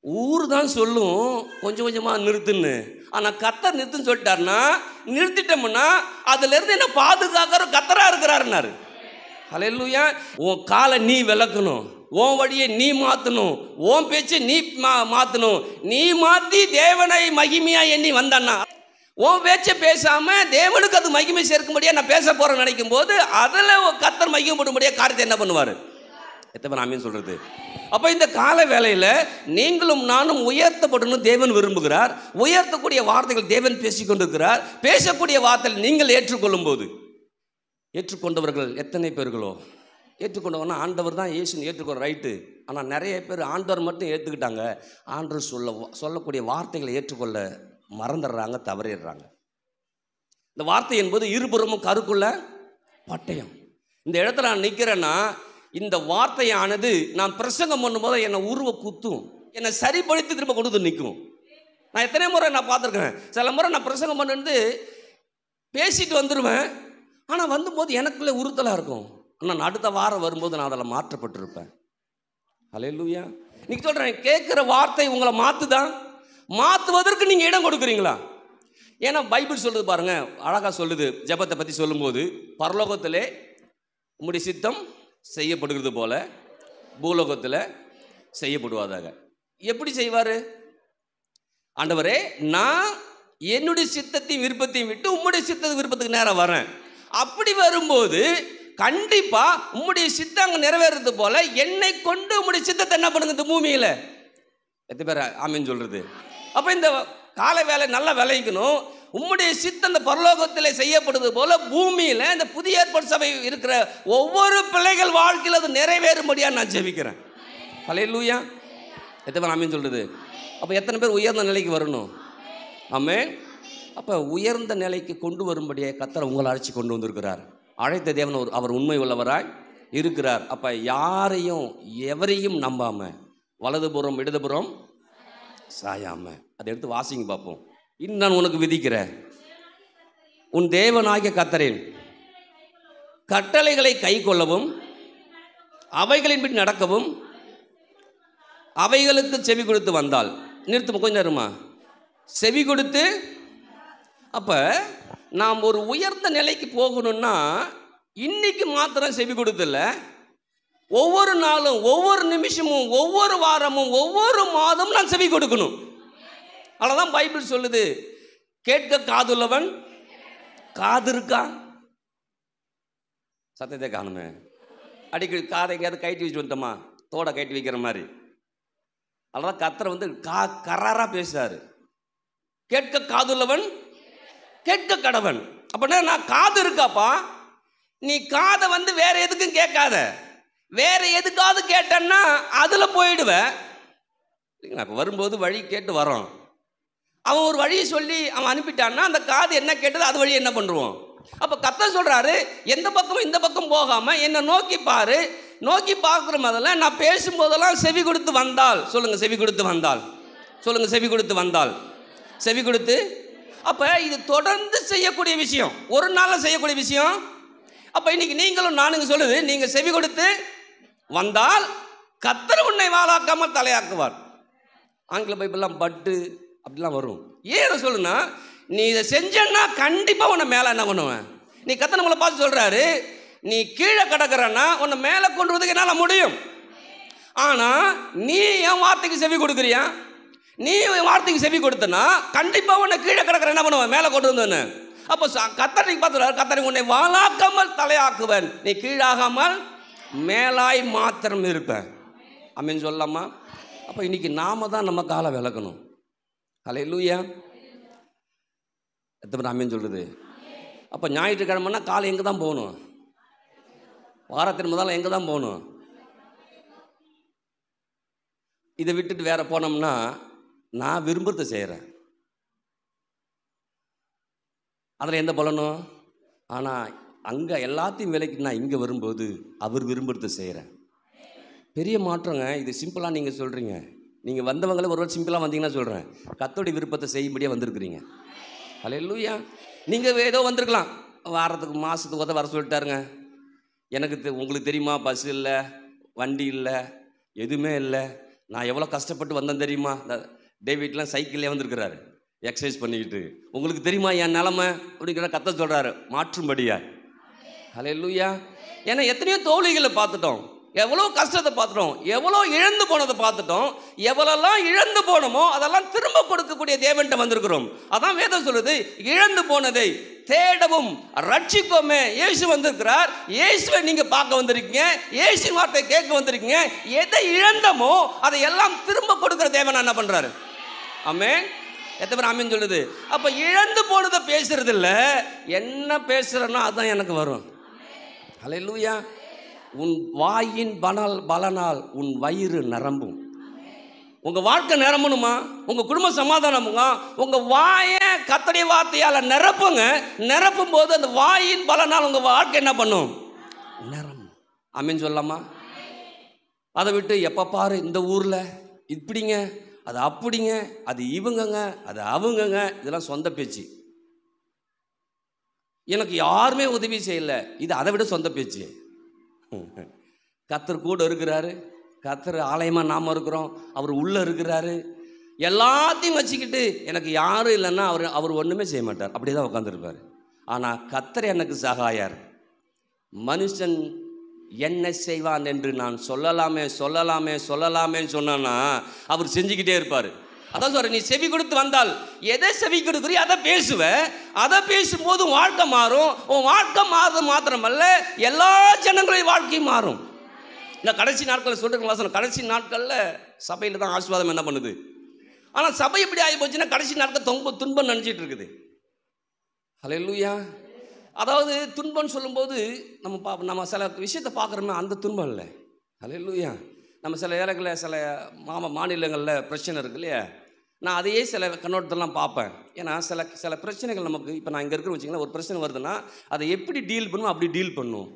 ஊர் தான் சொல்லும் கொஞ்சம் கொஞ்சமாக நிறுத்துன்னு. ஆனால் கர்த்தர் நிறுத்துன்னு சொல்லிட்டாருன்னா, நிறுத்திட்டோம்னா அதுலேருந்து என்ன பாதுகாக்கிற கர்த்தராக இருக்கிறாருன்னாரு. ஹல்லேலூயா. உன் காலை நீ விளக்கணும், உன் வழியை நீ மாற்றணும், உன் பேச்சு நீ மாற்றணும். நீ மாற்றி தேவனை மகிமையா எண்ணி வந்தான்னா, உன் பேச்சை பேசாமல் தேவனுக்கு அது மகிமை சேர்க்கும்படியா நான் பேச போகிறேன்னு நினைக்கும் போது அதில் கர்த்தர் மகிமைப்படும்படியா காரியத்தை என்ன பண்ணுவார்? எத்தனை ஆமீன் சொல்கிறது? அப்போ இந்த கால வேளையில் நீங்களும் நானும் உயர்த்தப்படணும் தேவன் விரும்புகிறார். உயர்த்தக்கூடிய வார்த்தைகள் தேவன் பேசிக்கொண்டிருக்கிறார். பேசக்கூடிய வார்த்தைகள் நீங்கள் ஏற்றுக்கொள்ளும் போது, ஏற்றுக்கொண்டவர்கள் எத்தனை பேர்களோ, ஏற்றுக்கொண்டவனா ஆண்டவர் தான் இயேசுன்னு ஏற்றுக்கொள்ள ரைட்டு. ஆனால் நிறைய பேர் ஆண்டவர் மட்டும் ஏற்றுக்கிட்டாங்க, ஆண்டவர் சொல்லக்கூடிய வார்த்தைகளை ஏற்றுக்கொள்ள மறந்துடுறாங்க, தவறிடுறாங்க. இந்த வார்த்தை என்பது இருபுறமும் கருக்குள்ள பட்டயம். இந்த இடத்துல நான் நிற்கிறேன்னா, இந்த வார்த்தையானது நான் பிரசங்கம் பண்ணும்போது என்னை உருவ குத்தும், என்னை சரிப்படுத்தி திரும்ப கொண்டு வந்து நிற்கும். நான் எத்தனை முறை நான் பார்த்துருக்கேன். சில முறை நான் பிரசங்கம் பண்ணி பேசிட்டு வந்துடுவேன், ஆனால் வந்தும்போது எனக்குள்ளே உறுத்தலாக இருக்கும். ஆனால் அடுத்த வாரம் வரும்போது நான் அதில் மாற்றப்பட்டிருப்பேன். ஹல்லேலூயா. இன்னைக்கு சொல்கிறேன், கேட்குற வார்த்தை உங்களை மாற்றுதான். மாற்றுவதற்கு நீங்கள் இடம் கொடுக்குறீங்களா? ஏன்னா பைபிள் சொல்லுது பாருங்க, அழகாக சொல்லுது. ஜெபத்தை பற்றி சொல்லும்போது, பரலோகத்திலே உம்முடைய சித்தம் செய்யப்படுகிறது போல பூலோகத்தில் செய்யப்படுவதாக. எப்படி செய்வார்? ஆண்டவரே, நான் என்னுடைய சித்தத்தையும் விருப்பத்தையும் விட்டு உம்முடைய சித்தத்து விருப்பத்துக்கு நேரம் வரேன். அப்படி வரும்போது கண்டிப்பா உம்முடைய சித்தம் அங்கே நிறைவேறது போல என்னை கொண்டு உம்முடைய சித்தத்தை என்ன பண்ணுங்க இந்த பூமியில். எத்தனை பேர் ஆமீன் சொல்றது? அப்போ இந்த கால வேலை நல்லா விளைக்கணும். உம்முடைய சித்தம் இந்த பரலோகத்தில் செய்யப்படுவது போல பூமியில் இந்த புதிய ஏற்பாடு சபை இருக்கிற ஒவ்வொரு பிள்ளைகள் வாழ்க்கையில் அது நிறைவேறும்படியாக நான் ஜெபிக்கிறேன். ஹல்லேலூயா. எத்தனை பேர் ஆமீன் சொல்றது? அப்போ எத்தனை பேர் உயர்ந்த நிலைக்கு வரணும்? ஆமென். அப்போ உயர்ந்த நிலைக்கு கொண்டு வரும்படியாக கர்த்தர் உங்களை அழைச்சி கொண்டு வந்திருக்கிறார். அழைத்த தேவன் அவர் உண்மை உள்ளவராய் இருக்கிறார். அப்போ யாரையும் எவரையும் நம்பாமல், வலதுபுறம் இடதுபுறம் சாயாமல், அதை எடுத்து வாசிங்க பார்ப்போம். இன்னும் நான் உனக்கு விதிக்கிறேன், உன் தேவனாகிய கர்த்தரின் கட்டளைகளை கை கொள்ளவும் அவைகளின்படி நடக்கவும் அவைகளுக்கு செவி கொடுத்து வந்தால். நிறுத்தும் கொஞ்சம் நேரமா. செவி கொடுத்து. அப்போ நாம் ஒரு உயர்ந்த நிலைக்கு போகணும்னா இன்னைக்கு மாத்திரம் செவி கொடுத்துல, ஒவ்வொரு நாளும், ஒவ்வொரு நிமிஷமும், ஒவ்வொரு வாரமும், ஒவ்வொரு மாதமும் நான் செவி கொடுக்கணும். அவ்வளோதான் பைபிள் சொல்லுது. கேட்க காதுள்ளவன் காது இருக்கா? சத்தத்தை காணுமே. அடிக்கடி காதை எங்கேயாவது கைட்டி வச்சு வந்துட்டோமா, தோடை கைட்டி வைக்கிற மாதிரி. அவ்வளோதான் கர்த்தர் கராரா பேசுறாரு. கேட்க காதுள்ளவன் கேட்க கடவன். அப்படின்னா நான் காது இருக்காப்பா, நீ காதை வேற எதுக்கும் கேட்காத. வேற எதுக்காவது கேட்டன்னா அதில் போயிடுவேன். இப்போ வரும்போது வழி கேட்டு வரோம், அவன் ஒரு வழியை சொல்லி அவன் அனுப்பிட்டான்னா அந்த காது என்ன கேட்டது அது வழி என்ன பண்ணுவோம். அப்போ கர்த்தர் சொல்கிறாரு, எந்த பக்கமும் இந்த பக்கம் போகாமல் என்னை நோக்கி பாரு. நோக்கி பார்க்குற முதல்ல நான் பேசும்போதெல்லாம் செவி கொடுத்து வந்தால். சொல்லுங்கள், செவி கொடுத்து வந்தால். சொல்லுங்கள், செவி கொடுத்து வந்தால். செவி கொடுத்து. அப்போ இது தொடர்ந்து செய்யக்கூடிய விஷயம், ஒரு நாளில் செய்யக்கூடிய விஷயம். அப்போ இன்னைக்கு நீங்களும் நானுங்க சொல்லுது, நீங்கள் செவி கொடுத்து வந்தால் கர்த்தர் உன்னை வாளாக்காமல் தலையாக்குவார். ஆங்கில பைபிள்லாம் பட்டு அப்படிலாம் வரும். ஏன் சொல்லுன்னா, நீ இதை செஞ்சன்னா கண்டிப்பாக உன்னை மேலே என்ன பண்ணுவேன். நீ கர்த்தர் நம்மளை பார்த்து சொல்கிறாரு, நீ கீழே கிடக்கிறன்னா உன்னை மேலே கொண்டு வரதுக்கு என்னால் முடியும். ஆனால் நீ என் வார்த்தைக்கு செவி கொடுக்குறியா? நீ என் வார்த்தைக்கு செவி கொடுத்தனா கண்டிப்பாக உன்னை கீழே கிடக்கிற என்ன பண்ணுவேன், மேலே கொண்டு வந்தேன்னு. அப்போ கர்த்தரை பார்த்துறாரு, கர்த்தரை உன்னை வாளாக்காமல் தலையாக்குவன், நீ கீழாகாமல் மேலாய் மாத்திரம் இருப்பேன் அப்படின்னு சொல்லலாமா? அப்போ இன்னைக்கு நாம தான் நம்ம காலை விளக்கணும். ஹல்லேலூயா. எத்தனை பேர் ஆமென் சொல்லுது? அப்போ ஞாயிற்றுக்கிழமைனா காலை எங்கே தான் போகணும்? வாரத்தின் முதல்ல எங்கே தான் போகணும்? இதை விட்டுட்டு வேற போனோம்னா நான் விரும்புறதை செய்கிறேன், அதில் எந்த பலனும்? ஆனால் அங்கே எல்லாத்தையும் விலைக்கு நான் இங்கே வரும்போது அவர் விரும்புறதை செய்கிறேன். பெரிய மாற்றங்க இது. சிம்பிளாக நீங்கள் சொல்கிறீங்க, நீங்கள் வந்தவங்களே ஒரு சிம்பிளாக வந்தீங்கன்னா சொல்கிறேன், கர்த்தருடைய விருப்பத்தை செய்யும்படியாக வந்திருக்கிறீங்க. ஹல்லேலூயா. நீங்கள் ஏதோ வந்திருக்கலாம், வாரத்துக்கு மாதத்துக்கு வர சொல்லிட்டாருங்க. எனக்கு உங்களுக்கு தெரியுமா, பஸ் இல்லை, வண்டி இல்லை, எதுவுமே இல்லை, நான் எவ்வளோ கஷ்டப்பட்டு வந்தேன் தெரியுமா? டேவிட்லாம் சைக்கிள்லேயே வந்திருக்கிறாரு எக்ஸசைஸ் பண்ணிக்கிட்டு. உங்களுக்கு தெரியுமா என் நிலமை அப்படிங்கிற கர்த்தர் சொல்கிறாரு மாற்றும்படியா. ஹல்லேலூயா. ஏன்னா எத்தனையோ தோல்விகளை பார்த்துட்டோம், எவ்வளோ கஷ்டத்தை பார்த்துட்டோம், எவ்வளோ இழந்து போனதை பார்த்துட்டோம். எவ்வளோலாம் இழந்து போனோமோ அதெல்லாம் திரும்ப கொடுக்கக்கூடிய தேவன்கிட்ட வந்திருக்கிறோம். அதான் வேதம் சொல்லுது, இழந்து போனதை தேடவும் ரட்சிப்போமே. இயேசு வந்திருக்கிறார், இயேசுவை நீங்க பார்க்க வந்திருக்கீங்க, இயேசு வார்த்தை கேட்க வந்திருக்கீங்க. எதை இழந்தமோ அதை எல்லாம் திரும்ப கொடுக்கிற தேவன் என்ன பண்றாரு? ஆமென். எத்தனை பேர் ஆமென் சொல்லுது? அப்ப இழந்து போனதை பேசுறது இல்ல, என்ன பேசுறேன்னா அதான் எனக்கு வரும். ஹல்லேலூயா. உன் வாயின் பலனால் உன் வயிறு நிரம்பும். உங்க வாழ்க்கை நிரம்பணுமா? உங்க குடும்ப சமாதானமுங்க, உங்க வாயை கர்த்தருடைய வார்த்தையால நிரப்புங்க. நிரப்பும் போது அந்த வாயின் பலனால் உங்க வாழ்க்கை என்ன பண்ணும்? நிரம்பும். ஆமென் சொல்லலாமா? அதை விட்டு எப்ப பாரு இந்த ஊர்ல இப்படிங்க, அது அப்படிங்க, அது இவங்கங்க, அது அவங்கங்க, இதெல்லாம் சொந்த பேச்சு. எனக்கு யாருமே உதவி செய்யல, இது அதை விட சொந்த பேச்சு. கர்த்தர் கூட இருக்கிறாரு, கர்த்தர் ஆலயமாக நாம் இருக்கிறோம், அவர் உள்ளே இருக்கிறாரு. எல்லாத்தையும் வச்சுக்கிட்டு எனக்கு யாரும் இல்லைன்னா அவர் ஒன்றுமே செய்ய மாட்டார், அப்படி தான் உட்காந்துருப்பார். ஆனால் கர்த்தர் எனக்கு சகாயார். மனுஷன் என்ன செய்வான் என்று நான் சொல்லலாமேன்னு சொன்னா அவர் செஞ்சுக்கிட்டே இருப்பார். அதான் சொல்ற, நீ செவி கொடுத்து வந்தால் எதை செவி கொடுக்குறியோ அதை பேசுவ. அதை பேசும்போது வாழ்க்கை மாறும். உன் வாழ்க்கை மாறுறது மாத்திரமல்ல, எல்லா ஜனங்களின் வாழ்க்கையும் மாறும். இந்த கடைசி நாட்களில் சொல்லிருக்க கடைசி நாட்களில் சபையில் தான் ஆசீர்வாதம் என்ன பண்ணுது. ஆனால் சபை எப்படி ஆகி போச்சுன்னா கடைசி நாட்கள் துன்பம் நினச்சிட்டு இருக்குது. ஹல்லேலூயா. அதாவது துன்பம்னு சொல்லும்போது நம்ம சில விஷயத்தை பார்க்குறோமே, அந்த துன்பம் இல்லை. ஹல்லேலூயா. நம்ம சில ஏழைகளில் சில மாநிலங்களில் பிரச்சனை இருக்கு இல்லையா, நான் அதையே சில கண்ணோட்டத்தெல்லாம் பார்ப்பேன். ஏன்னா சில பிரச்சனைகள் நமக்கு இப்போ நான் இங்கே இருக்கிற வச்சிங்கன்னா ஒரு பிரச்சனை வருதுன்னா அதை எப்படி டீல் பண்ணுவோம், அப்படி டீல் பண்ணும்.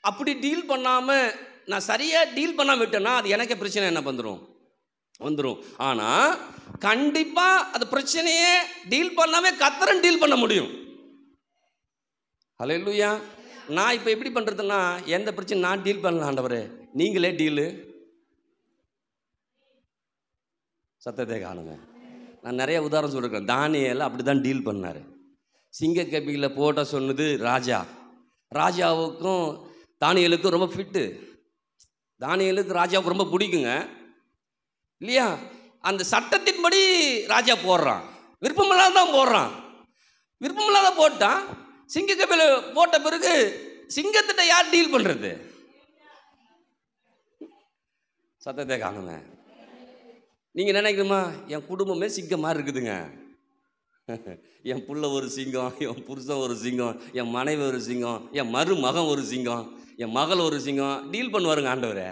அப்படி டீல் பண்ணாமல் நான் சரியாக டீல் பண்ணாமல் விட்டேன்னா அது எனக்கு பிரச்சனை என்ன வந்துடும். ஆனால் கண்டிப்பாக அது பிரச்சனையே டீல் பண்ணாமே கர்த்தரன் டீல் பண்ண முடியும். ஹல்லேலூயா. நான் இப்போ எப்படி பண்ணுறதுன்னா, எந்த பிரச்சனை நான் டீல் பண்ணலாம் ஆண்டவரே, நீங்களே டீலு. சத்தத்தை காணுங்க. நான் நிறைய உதாரணம் சொல்லியிருக்கேன். தானியேல் அப்படி தான் டீல் பண்ணார். சிங்க கபியில் போட்ட சொன்னது ராஜாவுக்கும் தானியேலுக்கும் ரொம்ப ஃபிட்டு. தானியேலுக்கு ராஜாவுக்கு ரொம்ப பிடிக்குங்க இல்லையா. அந்த சட்டத்தின்படி ராஜா போடுறான், விருப்பமில்லாத தான் போடுறான். விருப்பமில்லாத போட்டான். சிங்க கபில போட்ட பிறகு சிங்கத்திட்ட யார் டீல் பண்றது? சத்தத்தை காணுங்க. நீங்க நினைக்கணுமா, என் குடும்பமே சிங்கமா இருக்குதுங்க, என் புள்ள ஒரு சிங்கம், என் புருஷன் ஒரு சிங்கம், என் மனைவி ஒரு சிங்கம், என் மருமகன் ஒரு சிங்கம், என் மகள் ஒரு சிங்கம், டீல் பண்ணுவாருங்க ஆண்டவரே.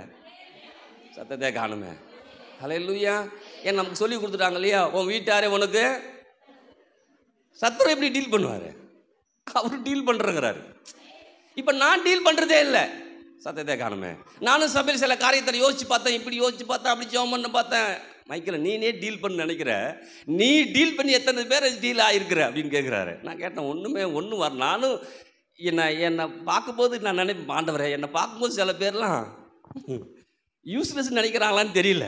சத்தத்தை காணுமே. ஹல்லேலூயா. ஏன் நமக்கு சொல்லி கொடுத்துட்டாங்க இல்லையா, உன் வீட்டாரே உனக்கு சத்துரு எப்படி டீல் பண்ணுவாரு, அவரு டீல் பண்றேங்கிறாரு. இப்ப நான் டீல் பண்றதே இல்லை. சத்தத்தை காணுமே. நானும் சபையில் சில காரியத்தை யோசிச்சு பார்த்தேன், இப்படி யோசிச்சு பார்த்தேன், அப்படி ஜெபம் பண்ண பார்த்தேன். மைக்கில் நீனே டீல் பண்ண நினைக்கிற, நீ டீல் பண்ணி எத்தனை பேர் டீல் ஆகிருக்கிற அப்படின்னு கேட்குறாரு. நான் கேட்டேன், ஒன்றும் வர. நானும் என்னை பார்க்கும்போது நான் நினைப்பேன், ஆண்டவரே என்னை பார்க்கும்போது சில பேர்லாம் யூஸ்லெஸ் நினைக்கிறாங்களான்னு தெரியல,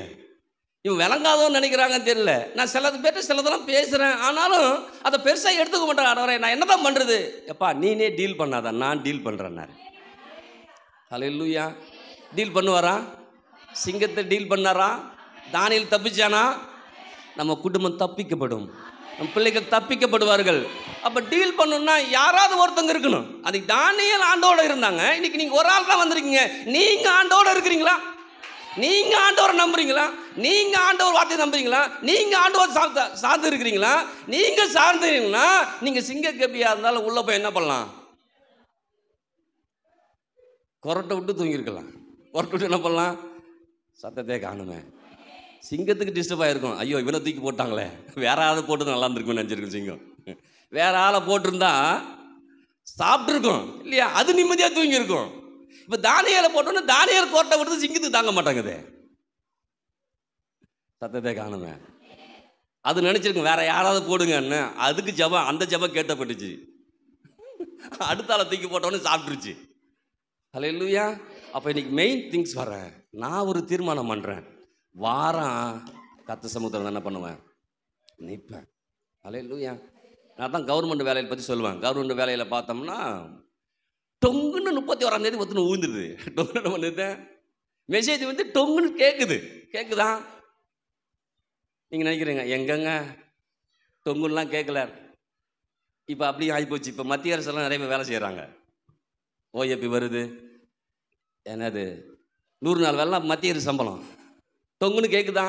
இவன் விளங்காதவன்னு நினைக்கிறாங்கன்னு தெரியல. நான் சிலதெல்லாம் பேசுகிறேன், ஆனாலும் அதை பெருசாக எடுத்துக்க மாட்டேன். ஆண்டவரே நான் என்ன தான் பண்ணுறது? எப்பா நீனே டீல் பண்ணாதான், நான் டீல் பண்ணுறேன்னாரு. ஹல்லேலூயா. டீல் பண்ணுவாரா? சிங்கத்தை டீல் பண்ணாரா? தானியேல் தப்பிச்சானா? நம்ம குடும்பம் தப்பிக்கப்படும், நம் பிள்ளைகள் தப்பிக்கப்படுவார்கள். அப்போ டீல் பண்ணணும்னா யாராவது ஒருத்தங்க இருக்கணும். அதுக்கு தானியேல் ஆண்டோட இருந்தாங்க. இன்னைக்கு நீங்கள் ஒரு ஆள் தான் வந்திருக்கீங்க. நீங்கள் ஆண்டோட இருக்கிறீங்களா? நீங்கள் ஆண்டவரை நம்புறீங்களா? நீங்கள் ஆண்டவர் வார்த்தையை நம்புறீங்களா? நீங்கள் ஆண்டவர் சார்ந்து இருக்கிறீங்களா? நீங்கள் சார்ந்துறீங்களா? நீங்கள் சிங்க கப்பியா இருந்தாலும் உள்ளே போய் என்ன பண்ணலாம்? கொரட்டை விட்டு தூங்கியிருக்கலாம். கொரட்டை விட்டு என்ன பண்ணலாம்? சத்தத்தை காணுமே. சிங்கத்துக்கு டிஸ்டர்ப் ஆகிருக்கும். ஐயோ இவனை தூக்கி போட்டாங்களே, வேற ஆளை போட்டு நல்லா இருந்திருக்கும்னு நினச்சிருக்கும் சிங்கம். வேற ஆளை போட்டிருந்தா சாப்பிட்ருக்கும் இல்லையா? அது நிம்மதியாக தூங்கியிருக்கும். இப்போ தானியேலை போட்டோன்னு தானியேல் கோட்டை விடுறது சிங்கத்துக்கு தாங்க மாட்டாங்குது. சத்தத்தை காணுமே. அது நினச்சிருக்கும் வேற யாராவது போடுங்கன்னு. அதுக்கு ஜபம், அந்த ஜபம் கேட்டப்பட்டுச்சு. அடுத்த ஆளை தூக்கி போட்டோன்னு சாப்பிட்டுருச்சு. ஹல்லேலூயா. அப்போ இன்னைக்கு மெயின் திங்ஸ் வரேன். நான் ஒரு தீர்மானம் பண்ணுறேன். வாரம் கத்த சமுத்திரம் என்ன பண்ணுவேன்? நிற்பேன். ஹல்லேலூயா. நான் தான் கவர்மெண்ட் வேலையை பற்றி சொல்லுவேன். கவர்மெண்ட் வேலையில் பார்த்தோம்னா டொங்குன்னு 31ஆம் தேதி ஒத்துன்னு ஊந்துடுது. டொங்குன்னு பண்ணுது மெசேஜ் வந்து டொங்குன்னு கேட்குதா? நீங்கள் நினைக்கிறீங்க எங்கங்க டொங்குன்னெலாம் கேட்கல. இப்போ அப்படி ஆகிப்போச்சு. இப்போ மத்திய அரசெல்லாம் நிறைய பேர் வேலை செய்கிறாங்க. ஓஏபி வருது, என்னது 100 நாள் வேலை, மத்திய அரசு சம்பளம். டொங்குன்னு கேட்குதா?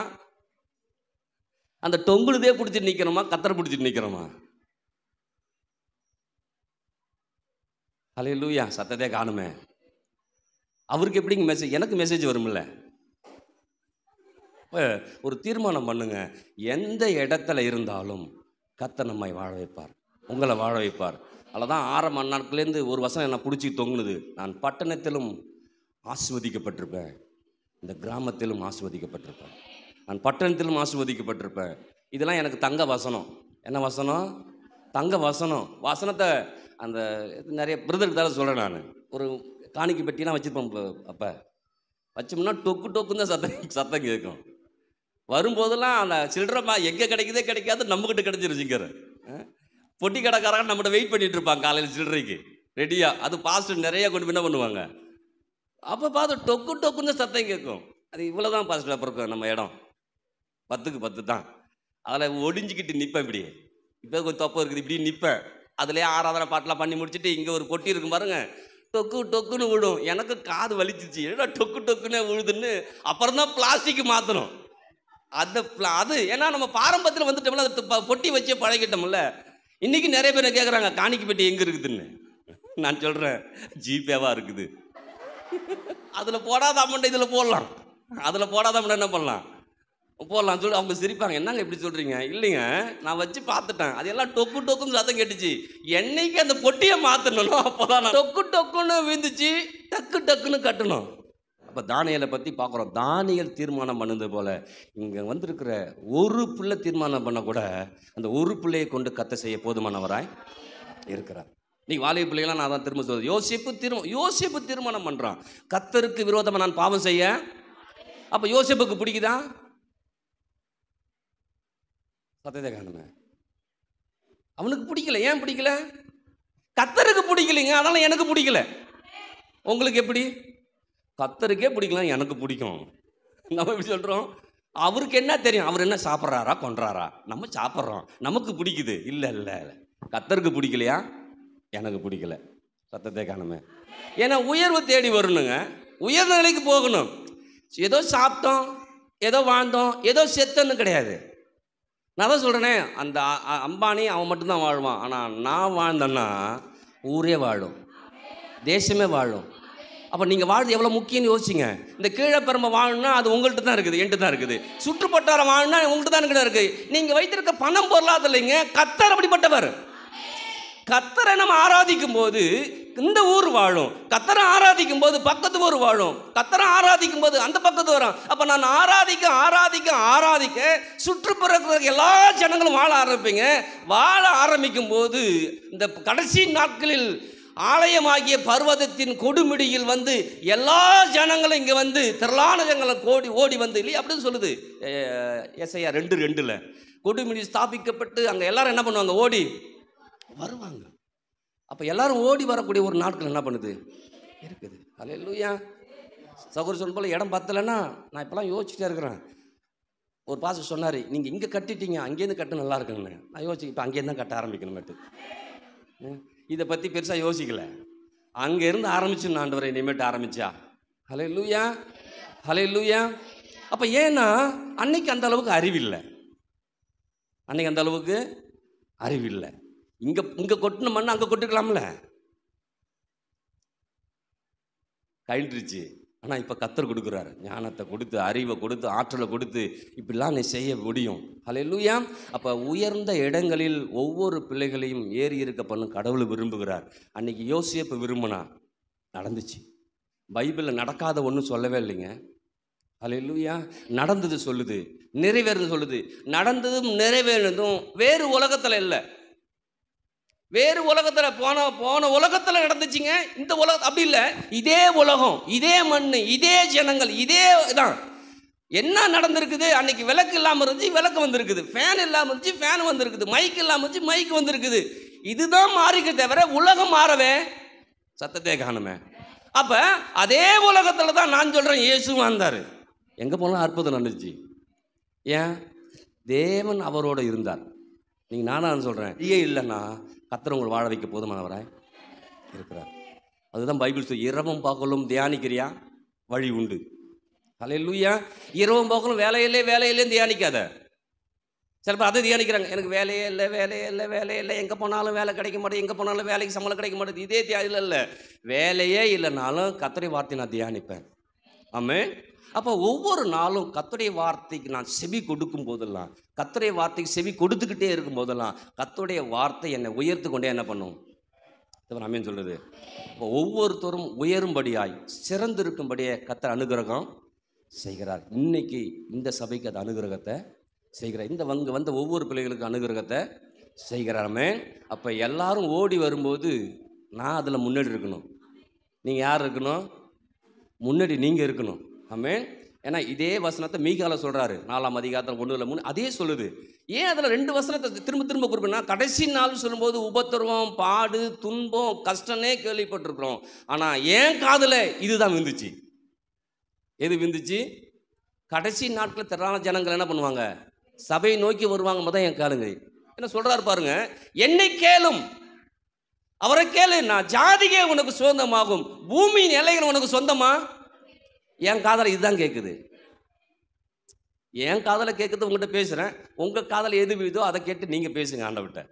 அந்த டொங்குனுதே பிடிச்சிட்டு நிற்கிறோமா, கத்தரை பிடிச்சிட்டு நிற்கிறோமா? ஹல்லேலூயா. சத்தத்தை காணுமே. அவருக்கு எப்படிங்க மெசேஜ்? எனக்கு மெசேஜ் வரும்ல. ஒரு தீர்மானம் பண்ணுங்க. எந்த இடத்துல இருந்தாலும் கர்த்தர் நம்மை வாழ வைப்பார், உங்களை வாழ வைப்பார். அதில்தான் ஆரம்ப நாட்கள்லேருந்து ஒரு வசனம் என்ன பிடிச்சி தொங்குனது. நான் பட்டணத்திலும் ஆசீர்வதிக்கப்பட்டிருப்பேன், இந்த கிராமத்திலும் ஆசீர்வதிக்கப்பட்டிருப்பேன், நான் பட்டணத்திலும் ஆசீர்வதிக்கப்பட்டிருப்பேன். இதெல்லாம் எனக்கு தங்க வசனம். என்ன வசனம்? தங்க வசனம். வசனத்தை அந்த நிறைய பிரதருக்கு தான் சொல்கிறேன். நான் ஒரு காணிக்கை பெட்டிலாம் வச்சுருப்பேன். அப்போ வச்சோம்னா டொக்கு டொக்குன்னு தான் சத்தம் கேட்கும். வரும்போதெல்லாம் அந்த சில்லறமா எங்கே கிடைக்குதே கிடைக்காது, நம்மக்கிட்ட கிடைச்சிருச்சுங்கிற பொட்டி கடைக்காரங்க நம்மகிட்ட வெயிட் பண்ணிட்டு இருப்பாங்க காலையில் சில்லறைக்கு ரெடியாக. அது பாஸ்டர் நிறையா கொண்டு போய் என்ன பண்ணுவாங்க, அப்போ பார்த்து டொக்கு டொக்குன்னு சத்தம் கேட்கும். அது இவ்வளோ தான் பாஸ்டர். அப்புறம் இருக்கும் நம்ம இடம் 10க்கு 10 தான். அதில் ஒடிஞ்சிக்கிட்டு நிற்பேன். இப்படி இப்போ கொஞ்சம் தப்பு இருக்குது, இப்படி நிற்பேன். அதுலேயே ஆராதனை பாட்டெலாம் பண்ணி முடிச்சுட்டு இங்கே ஒரு பொட்டி இருக்கும் பாருங்க, டொக்கு டொக்குன்னு விழும். எனக்கு காது வலிச்சிச்சு, ஏன்னா டொக்கு டொக்குன்னு விழுதுன்னு. அப்புறம் தான் பிளாஸ்டிக் மாற்றணும். அது ஏன்னா நம்ம பாரம்பரியத்தில் வந்துட்டோம்ல, அது பொட்டி வச்சே பழகிட்டோம்ல. இன்றைக்கி நிறைய பேர் கேட்குறாங்க காணிக்கை பெட்டி எங்கே இருக்குதுன்னு. நான் சொல்கிறேன் ஜிபேவாக இருக்குது. அதில் போடாத அமௌண்ட்டை இதில் போடலாம், அதில் போடாத அமௌண்ட் என்ன பண்ணலாம் போடலாம் சொல்லி அவங்க சிரிப்பாங்க. என்னங்க இப்படி சொல்கிறீங்க? இல்லைங்க, நான் வச்சு பார்த்துட்டேன், அது எல்லாம் டொக்கு டொக்குன்னு சத்தம் கேட்டுச்சு. என்னைக்கு அந்த பொட்டியை மாற்றணும் அப்போ தான் டொக்கு டொக்குன்னு விழுந்துச்சு, டக்கு டக்குன்னு கட்டணும். அப்போ தானியேலை பற்றி பார்க்குறோம். தானியேல் தீர்மானம் பண்ணது போல் இங்கே வந்திருக்கிற ஒரு பிள்ளை தீர்மானம் பண்ண கூட அந்த ஒரு பிள்ளையை கொண்டு கத்த செய்ய போதுமானவராய் இருக்கிறார். இன்னைக்கு வாலிப பிள்ளைகளாம் நான் தான் திரும்ப சொல்றது. யோசிப்பு தீர்மானம் பண்ணுறான், கத்தருக்கு விரோதமாக நான் பாவம் செய்ய. அப்போ யோசிப்புக்கு பிடிக்குதா? சத்தத்தை காணுங்க. அவனுக்கு பிடிக்கல. ஏன் பிடிக்கல? கத்தருக்கு பிடிக்கலைங்க, அதனால எனக்கு பிடிக்கல. உங்களுக்கு எப்படி? கத்தருக்கே பிடிக்கலாம், எனக்கு பிடிக்கும். நம்ம எப்படி சொல்கிறோம்? அவருக்கு என்ன தெரியும்? அவர் என்ன சாப்பிட்றாரா கொன்றாரா? நம்ம சாப்பிட்றோம், நமக்கு பிடிக்குது. இல்லை இல்லை, கத்தருக்கு பிடிக்கலையா? எனக்கு பிடிக்கல. சத்தத்தை காணுமே. ஏன்னா உயர்வு தேடி வரணுங்க, உயர்ந்த நிலைக்கு போகணும். ஏதோ சாப்பிட்டோம், ஏதோ வாழ்ந்தோம், ஏதோ செத்தன்னு கிடையாது. நான் தான் சொல்கிறேனே, அந்த அம்பானி அவன் மட்டும்தான் வாழ்வான். ஆனால் நான் வாழ்ந்தேன்னா ஊரே வாழும், தேசமே வாழும். அப்போ நீங்கள் வாழ்றது எவ்வளோ முக்கியம்னு யோசிச்சிங்க. இந்த கீழப்பெருமை வாழணும்னா அது உங்கள்கிட்ட தான் இருக்குது, என்கிட்ட தான் இருக்குது. சுற்றுப்பட்டாரம் வாழணும்னா உங்கள்கிட்ட தான் கிட்ட இருக்குது. நீங்கள் வைத்திருக்க பணம் பொருளாத இல்லைங்க, கத்தர் அப்படிப்பட்டவர். கத்தரை நம்ம ஆராதிக்கும் போது இந்த ஊர் வாழும், கத்தரை ஆராதிக்கும் போது பக்கத்து ஊர் வாழும், கத்தரை ஆராதிக்கும் போது அந்த பக்கத்து வரும். அப்போ நான் ஆராதிக்க ஆராதிக்க ஆராதிக்க சுற்றுப்புற எல்லா ஜனங்களும் வாழ ஆரம்பிப்பீங்க. வாழ ஆரம்பிக்கும் போது இந்த கடைசி நாட்களில் ஆலயமாகிய பர்வதத்தின் கொடுமிடியில் வந்து எல்லா ஜனங்களும் இங்கே வந்து திரளான ஜனங்களை ஓடி வந்து இல்லையா அப்படின்னு சொல்லுது ஏசாயா 2:2. கொடுமிடி ஸ்தாபிக்கப்பட்டு அங்கே எல்லாரும் என்ன பண்ணுவாங்க? ஓடி வருவாங்க. அப்போ எல்லாரும் ஓடி வரக்கூடிய ஒரு நாட்கள் என்ன பண்ணுது இருக்குது. அல்லேலூயா. சகோதரர் சொன்ன போல இடம் பத்தலைன்னா நான் இப்போலாம் யோசிச்சுட்டே இருக்கிறேன். ஒரு பாஸ்டர் சொன்னார், நீங்கள் இங்கே கட்டிட்டீங்க, அங்கேருந்து கட்ட நல்லா இருக்குங்கண்ணே. நான் யோசிச்சு இப்போ அங்கேருந்து தான் கட்ட ஆரம்பிக்கணுமேட்டு. இதை பற்றி பெருசாக யோசிக்கலை. அங்கேருந்து ஆரம்பிச்சு ஆண்டவரை இனிமேட்டு ஆரம்பிச்சா. ஹல்லேலூயா, ஹல்லேலூயா. அப்போ ஏன்னா அன்னைக்கு அந்த அளவுக்கு அறிவில்லை, அன்னைக்கு அந்த அளவுக்கு அறிவில்லை. இங்கே கொட்டின மண்ணை அங்கே கொட்டுக்கலாம்ல, கழிட்டுருச்சு. ஆனால் இப்போ கர்த்தர் கொடுக்குறாரு, ஞானத்தை கொடுத்து, அறிவை கொடுத்து, ஆற்றலை கொடுத்து, இப்படிலாம் நீ செய்ய முடியும். ஹல்லேலூயா. அப்போ உயர்ந்த இடங்களில் ஒவ்வொரு பிள்ளைகளையும் ஏறி இருக்க பண்ணும் கடவுள் விரும்புகிறார். அன்னைக்கு யோசேப்பு விரும்பினா நடந்துச்சு. பைபிளில் நடக்காத ஒன்றும் சொல்லவே இல்லைங்க. ஹல்லேலூயா. நடந்தது சொல்லுது, நிறைவேறது சொல்லுது. நடந்ததும் நிறைவேறதும் வேறு உலகத்தில் இல்லை, வேறு உலகத்தில் போன உலகத்தில் நடந்துச்சுங்க. இந்த உலகம் அப்படி இல்லை, இதே உலகம், இதே மண், இதே ஜனங்கள், இதே தான். என்ன நடந்திருக்குது? அன்னைக்கு விளக்கு இல்லாமல் இருந்துச்சு, விளக்கு வந்திருக்குது. ஃபேன் இல்லாமல் இருந்துச்சு, ஃபேன் வந்திருக்குது. மைக் இல்லாமல் இருந்துச்சு, மைக் வந்திருக்குது. இதுதான் மாறிக்க தவிர உலகம் மாறவே சத்தத்தை காணுமே. அப்போ அதே உலகத்தில் தான் நான் சொல்கிறேன் இயேசுவும் வந்தார். எங்கே போனாலும் அற்புதம் நடந்துச்சு. ஏன்? தேவன் அவரோடு இருந்தார். நீங்கள் நானும் சொல்கிறேன், ஐயே இல்லைன்னா கர்த்தர் உங்களை வாழ வைக்க போதுமானவராய் இருக்கிறார். அதுதான் பைபிள் சொல்லி, இரவும் பகலும் தியானிக்கிறியா வழி உண்டு. ஹல்லேலூயா. இரவும் பகலும் வேலையிலே தியானிக்காத. சில பேர் அதை தியானிக்கிறாங்க, எனக்கு வேலையே இல்லை, எங்கே போனாலும் வேலை கிடைக்க மாட்டேது, எங்கே போனாலும் வேலைக்கு சம்பளம் கிடைக்க மாட்டேது. இதே இல்லை, வேலையே இல்லைனாலும் கர்த்தருடைய வார்த்தை நான் தியானிப்பேன். ஆமென். அப்போ ஒவ்வொரு நாளும் கர்த்தருடைய வார்த்தைக்கு நான் செவி கொடுக்கும் போதெல்லாம், கர்த்தருடைய வார்த்தைக்கு செவி கொடுத்துக்கிட்டே இருக்கும் போதெல்லாம் கர்த்தருடைய வார்த்தை என்னை உயர்த்து கொண்டே என்ன பண்ணும்? ஆமென் சொல்லுது. இப்போ ஒவ்வொருத்தரும் உயரும்படியாய், சிறந்திருக்கும்படியே கர்த்தர் அனுகிரகம் செய்கிறார். இன்னைக்கு இந்த சபைக்கு அது அனுகிரகத்தை செய்கிறார். இந்த வந்த ஒவ்வொரு பிள்ளைகளுக்கும் அனுகிரகத்தை செய்கிறாமே. அப்போ எல்லாரும் ஓடி வரும்போது நான் அதில் முன்னாடி இருக்கணும். நீங்கள் யார் இருக்கணும்? முன்னாடி நீங்கள் இருக்கணும். ஆமென். ஏன்னா இதே வசனத்தை மீகால சொல்கிறாரு, 4ஆம் அதிகாரத்தில் 1-3 அதே சொல்லுது. ஏன் அதில் 2 வசனத்தை திரும்ப குறிப்பிடனா, கடைசி நாள் சொல்லும்போது உபத்திரவம், பாடு, துன்பம், கஷ்டமே கேள்விப்பட்டிருக்கிறோம். ஆனால் ஏன் காதில் இதுதான் விந்துச்சு. எது விந்துச்சு? கடைசி நாட்களில் திரளான ஜனங்கள் என்ன பண்ணுவாங்க? சபையை நோக்கி வருவாங்க. மொதல் என் கேளுங்க என்ன சொல்கிறாரு பாருங்க, என்னை கேளும், அவரை கேளு, நான் ஜாதிகே உனக்கு சொந்தமாகும், பூமியின் எல்லைகள் உனக்கு சொந்தமா. என் காதல இதுதான் கேட்குது. என் காதல கேட்குறது உங்கள்கிட்ட பேசுகிறேன். உங்கள் காதல் எது விதோ அதை கேட்டு நீங்கள் பேசுங்க ஆண்டவர்கிட்ட.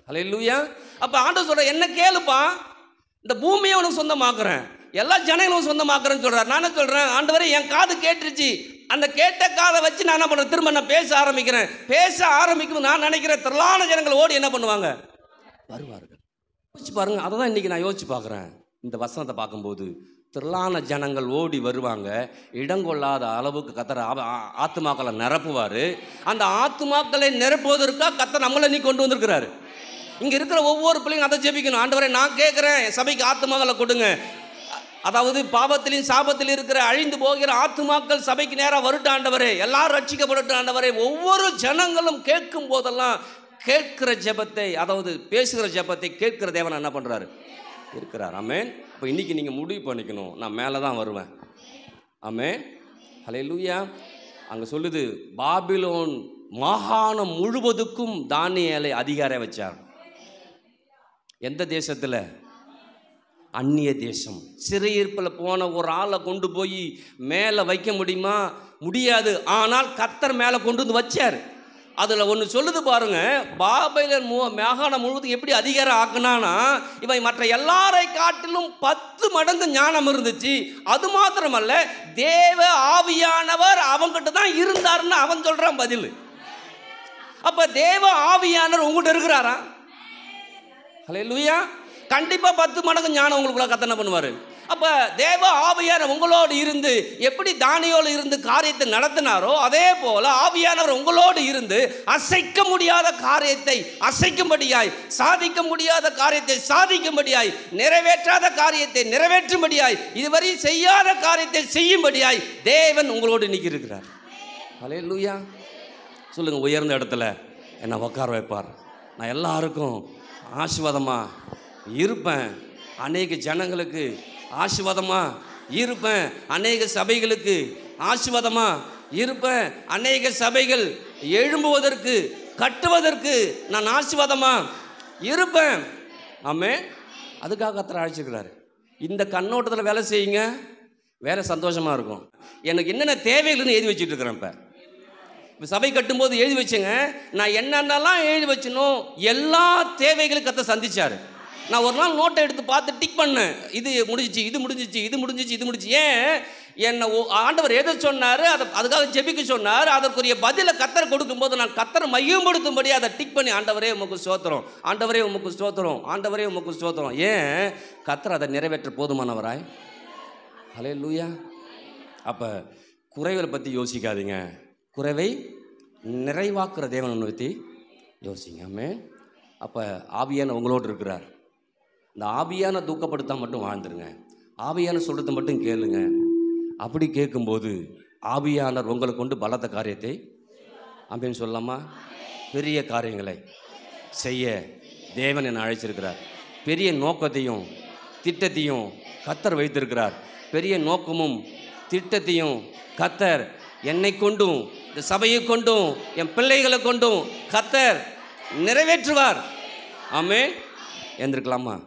ஹல்லேலூயா. அப்போ ஆண்டவர் சொல்கிற, என்ன கேளுப்பா, இந்த பூமியை உனக்கு சொந்தமாக்குறேன், எல்லா ஜனங்களும் சொந்தமாக்குறேன்னு சொல்கிறார். நான் என்ன சொல்கிறேன், ஆண்டவரே என் காது கேட்டுருச்சு, அந்த கேட்ட காதை வச்சு நான் என்ன பண்ணுறேன், திரும்ப நான் பேச ஆரம்பிக்கிறேன். பேச ஆரம்பிக்கும் நான் நினைக்கிறேன் திரளான ஜனங்கள் ஓடி என்ன பண்ணுவாங்க? வருவார்கள். யோசிச்சு பாருங்க. அதை தான் இன்றைக்கி நான் யோசிச்சு பார்க்குறேன். இந்த வசனத்தை பார்க்கும்போது திரளான ஜனங்கள் ஓடி வருவாங்க. இடங்கொள்ளாத அளவுக்கு கர்த்தர் ஆத்துமாக்களை நிரப்புவார். அந்த ஆத்துமாக்களை நிரப்புவதற்காக கர்த்தர் நம்மளை நீ கொண்டு வந்திருக்கிறாரு. இங்கே இருக்கிற ஒவ்வொரு பிள்ளைங்க அதை ஜெபிக்கணும். ஆண்டவரே நான் கேட்குறேன், சபைக்கு ஆத்துமாக்களை கொடுங்க. அதாவது பாவத்திலையும் சாபத்தில் இருக்கிற அழிந்து போகிற ஆத்துமாக்கள் சபைக்கு நேராக வருட்ட ஆண்டவரே, எல்லாரும் ரட்சிக்கப்படட்டும் ஆண்டவரே. ஒவ்வொரு ஜனங்களும் கேட்கும் போதெல்லாம் கேட்கிற ஜெபத்தை, அதாவது பேசுகிற ஜெபத்தை கேட்கிற தேவன் என்ன பண்ணுறாரு? இருக்கிறார். ஆமென். இப்போ இன்றைக்கி நீங்கள் முடிவு பண்ணிக்கணும், நான் மேலே தான் வருவேன். ஆமென். ஹல்லேலூயா. அங்கே சொல்லுது, பாபிலோன் மாகாணம் முழுவதுக்கும் தானியேலை அதிகாரம் வச்சார். எந்த தேசத்தில்? அந்நிய தேசம். சிறையிருப்பில் போன ஒரு ஆளை கொண்டு போய் மேலே வைக்க முடியுமா? முடியாது. ஆனால் கர்த்தர் மேலே கொண்டு வந்து வச்சார். அதில் ஒன்று சொல்லுது பாருங்க, பாபிலோன் மாகாணம் முழுவதும் எப்படி அதிகாரம் ஆக்குனானா, இவன் மற்ற எல்லாரை காட்டிலும் 10 மடங்கு ஞானம் இருந்துச்சு. அது மாத்திரமல்ல, தேவ ஆவியானவர் அவங்கிட்ட தான் இருந்தாருன்னு அவன் சொல்கிறான் பதில். அப்போ தேவ ஆவியானவர் உங்கள்கிட்ட இருக்கிறாரா? ஹல்லேலூயா. கண்டிப்பாக 10 மடங்கு ஞானம் உங்களுக்குள்ள கர்த்தர் என்ன பண்ணுவார்? அப்போ தேவ ஆவியானவர் உங்களோடு இருந்து எப்படி தானியோடு இருந்து காரியத்தை நடத்தினாரோ, அதே போல் ஆவியானவர் உங்களோடு இருந்து அசைக்க முடியாத காரியத்தை அசைக்கும்படியாய், சாதிக்க முடியாத காரியத்தை சாதிக்கும்படியாய், நிறைவேற்றாத காரியத்தை நிறைவேற்றும்படியாய், இதுவரை செய்யாத காரியத்தை செய்யும்படியாய் தேவன் உங்களோடு இன்னைக்கு இருக்கிறார். ஹல்லேலூயா. சொல்லுங்கள், உயர்ந்த இடத்துல என்னை உட்கார வைப்பார். நான் எல்லாருக்கும் ஆசீர்வாதமாக இருப்பேன். அநேக ஜனங்களுக்கு ஆசீர்வாதமாக இருப்பேன். அநேக சபைகளுக்கு ஆசீர்வாதமாக இருப்பேன். அநேக சபைகள் எழும்புவதற்கு, கட்டுவதற்கு நான் ஆசீர்வாதமா இருப்பேன். ஆமே, அதுக்காக கர்த்தர் அழைச்சிருக்கிறாரு. இந்த கண்ணோட்டத்தில் வேலை செய்யுங்க, வேற சந்தோஷமாக இருக்கும். எனக்கு என்னென்ன தேவைகள்னு எழுதி வச்சுட்டு இருக்கிறேன். இப்போ சபை கட்டும்போது எழுதி வச்சுங்க, நான் என்னென்னலாம் எழுதி வச்சனோ எல்லா தேவைகளும் கர்த்தர் சந்திச்சார். நான் ஒரு நாள் நோட்டை எடுத்து பார்த்து டிக் பண்ணேன், இது முடிஞ்சிச்சு, இது முடிஞ்சிச்சு, இது முடிஞ்சிச்சு, இது முடிஞ்சு. ஏன் என்னை ஆண்டவர் எதை சொன்னார், அதுக்காக ஜெபிக்க சொன்னார். அதற்குரிய பதிலை கர்த்தர் கொடுக்கும்போது நான் கர்த்தரை மையப்படுத்தும்படி அதை டிக் பண்ணி, ஆண்டவரே உமக்கு ஸ்தோத்திரம், ஆண்டவரே உமக்கு ஸ்தோத்திரம், ஆண்டவரே உமக்கு ஸ்தோத்திரம். ஏன் கர்த்தர் அதை நிறைவேற்ற போதுமானவராய். ஹல்லேலூயா. அப்போ குறைவை பற்றி யோசிக்காதீங்க, குறைவை நிறைவாக்குற தேவனை பற்றி யோசிங்க. அப்போ ஆவியான உங்களோடு இருக்கிறார். இந்த ஆவியான தூக்கப்படுத்தா மட்டும் வாழ்ந்துருங்க, ஆவியான சொல்கிறத மட்டும் கேளுங்க. அப்படி கேட்கும்போது ஆவியானவர் உங்களை கொண்டு பலத்த காரியத்தை அப்படின்னு சொல்லலாமா, பெரிய காரியங்களை செய்ய தேவன் என்னை அழைச்சிருக்கிறார். பெரிய நோக்கத்தையும் திட்டத்தையும் கர்த்தர் வைத்திருக்கிறார். பெரிய நோக்கமும் திட்டத்தையும் கர்த்தர் என்னை கொண்டும், இந்த சபையை கொண்டும், என் பிள்ளைகளை கொண்டும் கர்த்தர் நிறைவேற்றுவார். ஆமென். எழுந்திருக்கலாமா?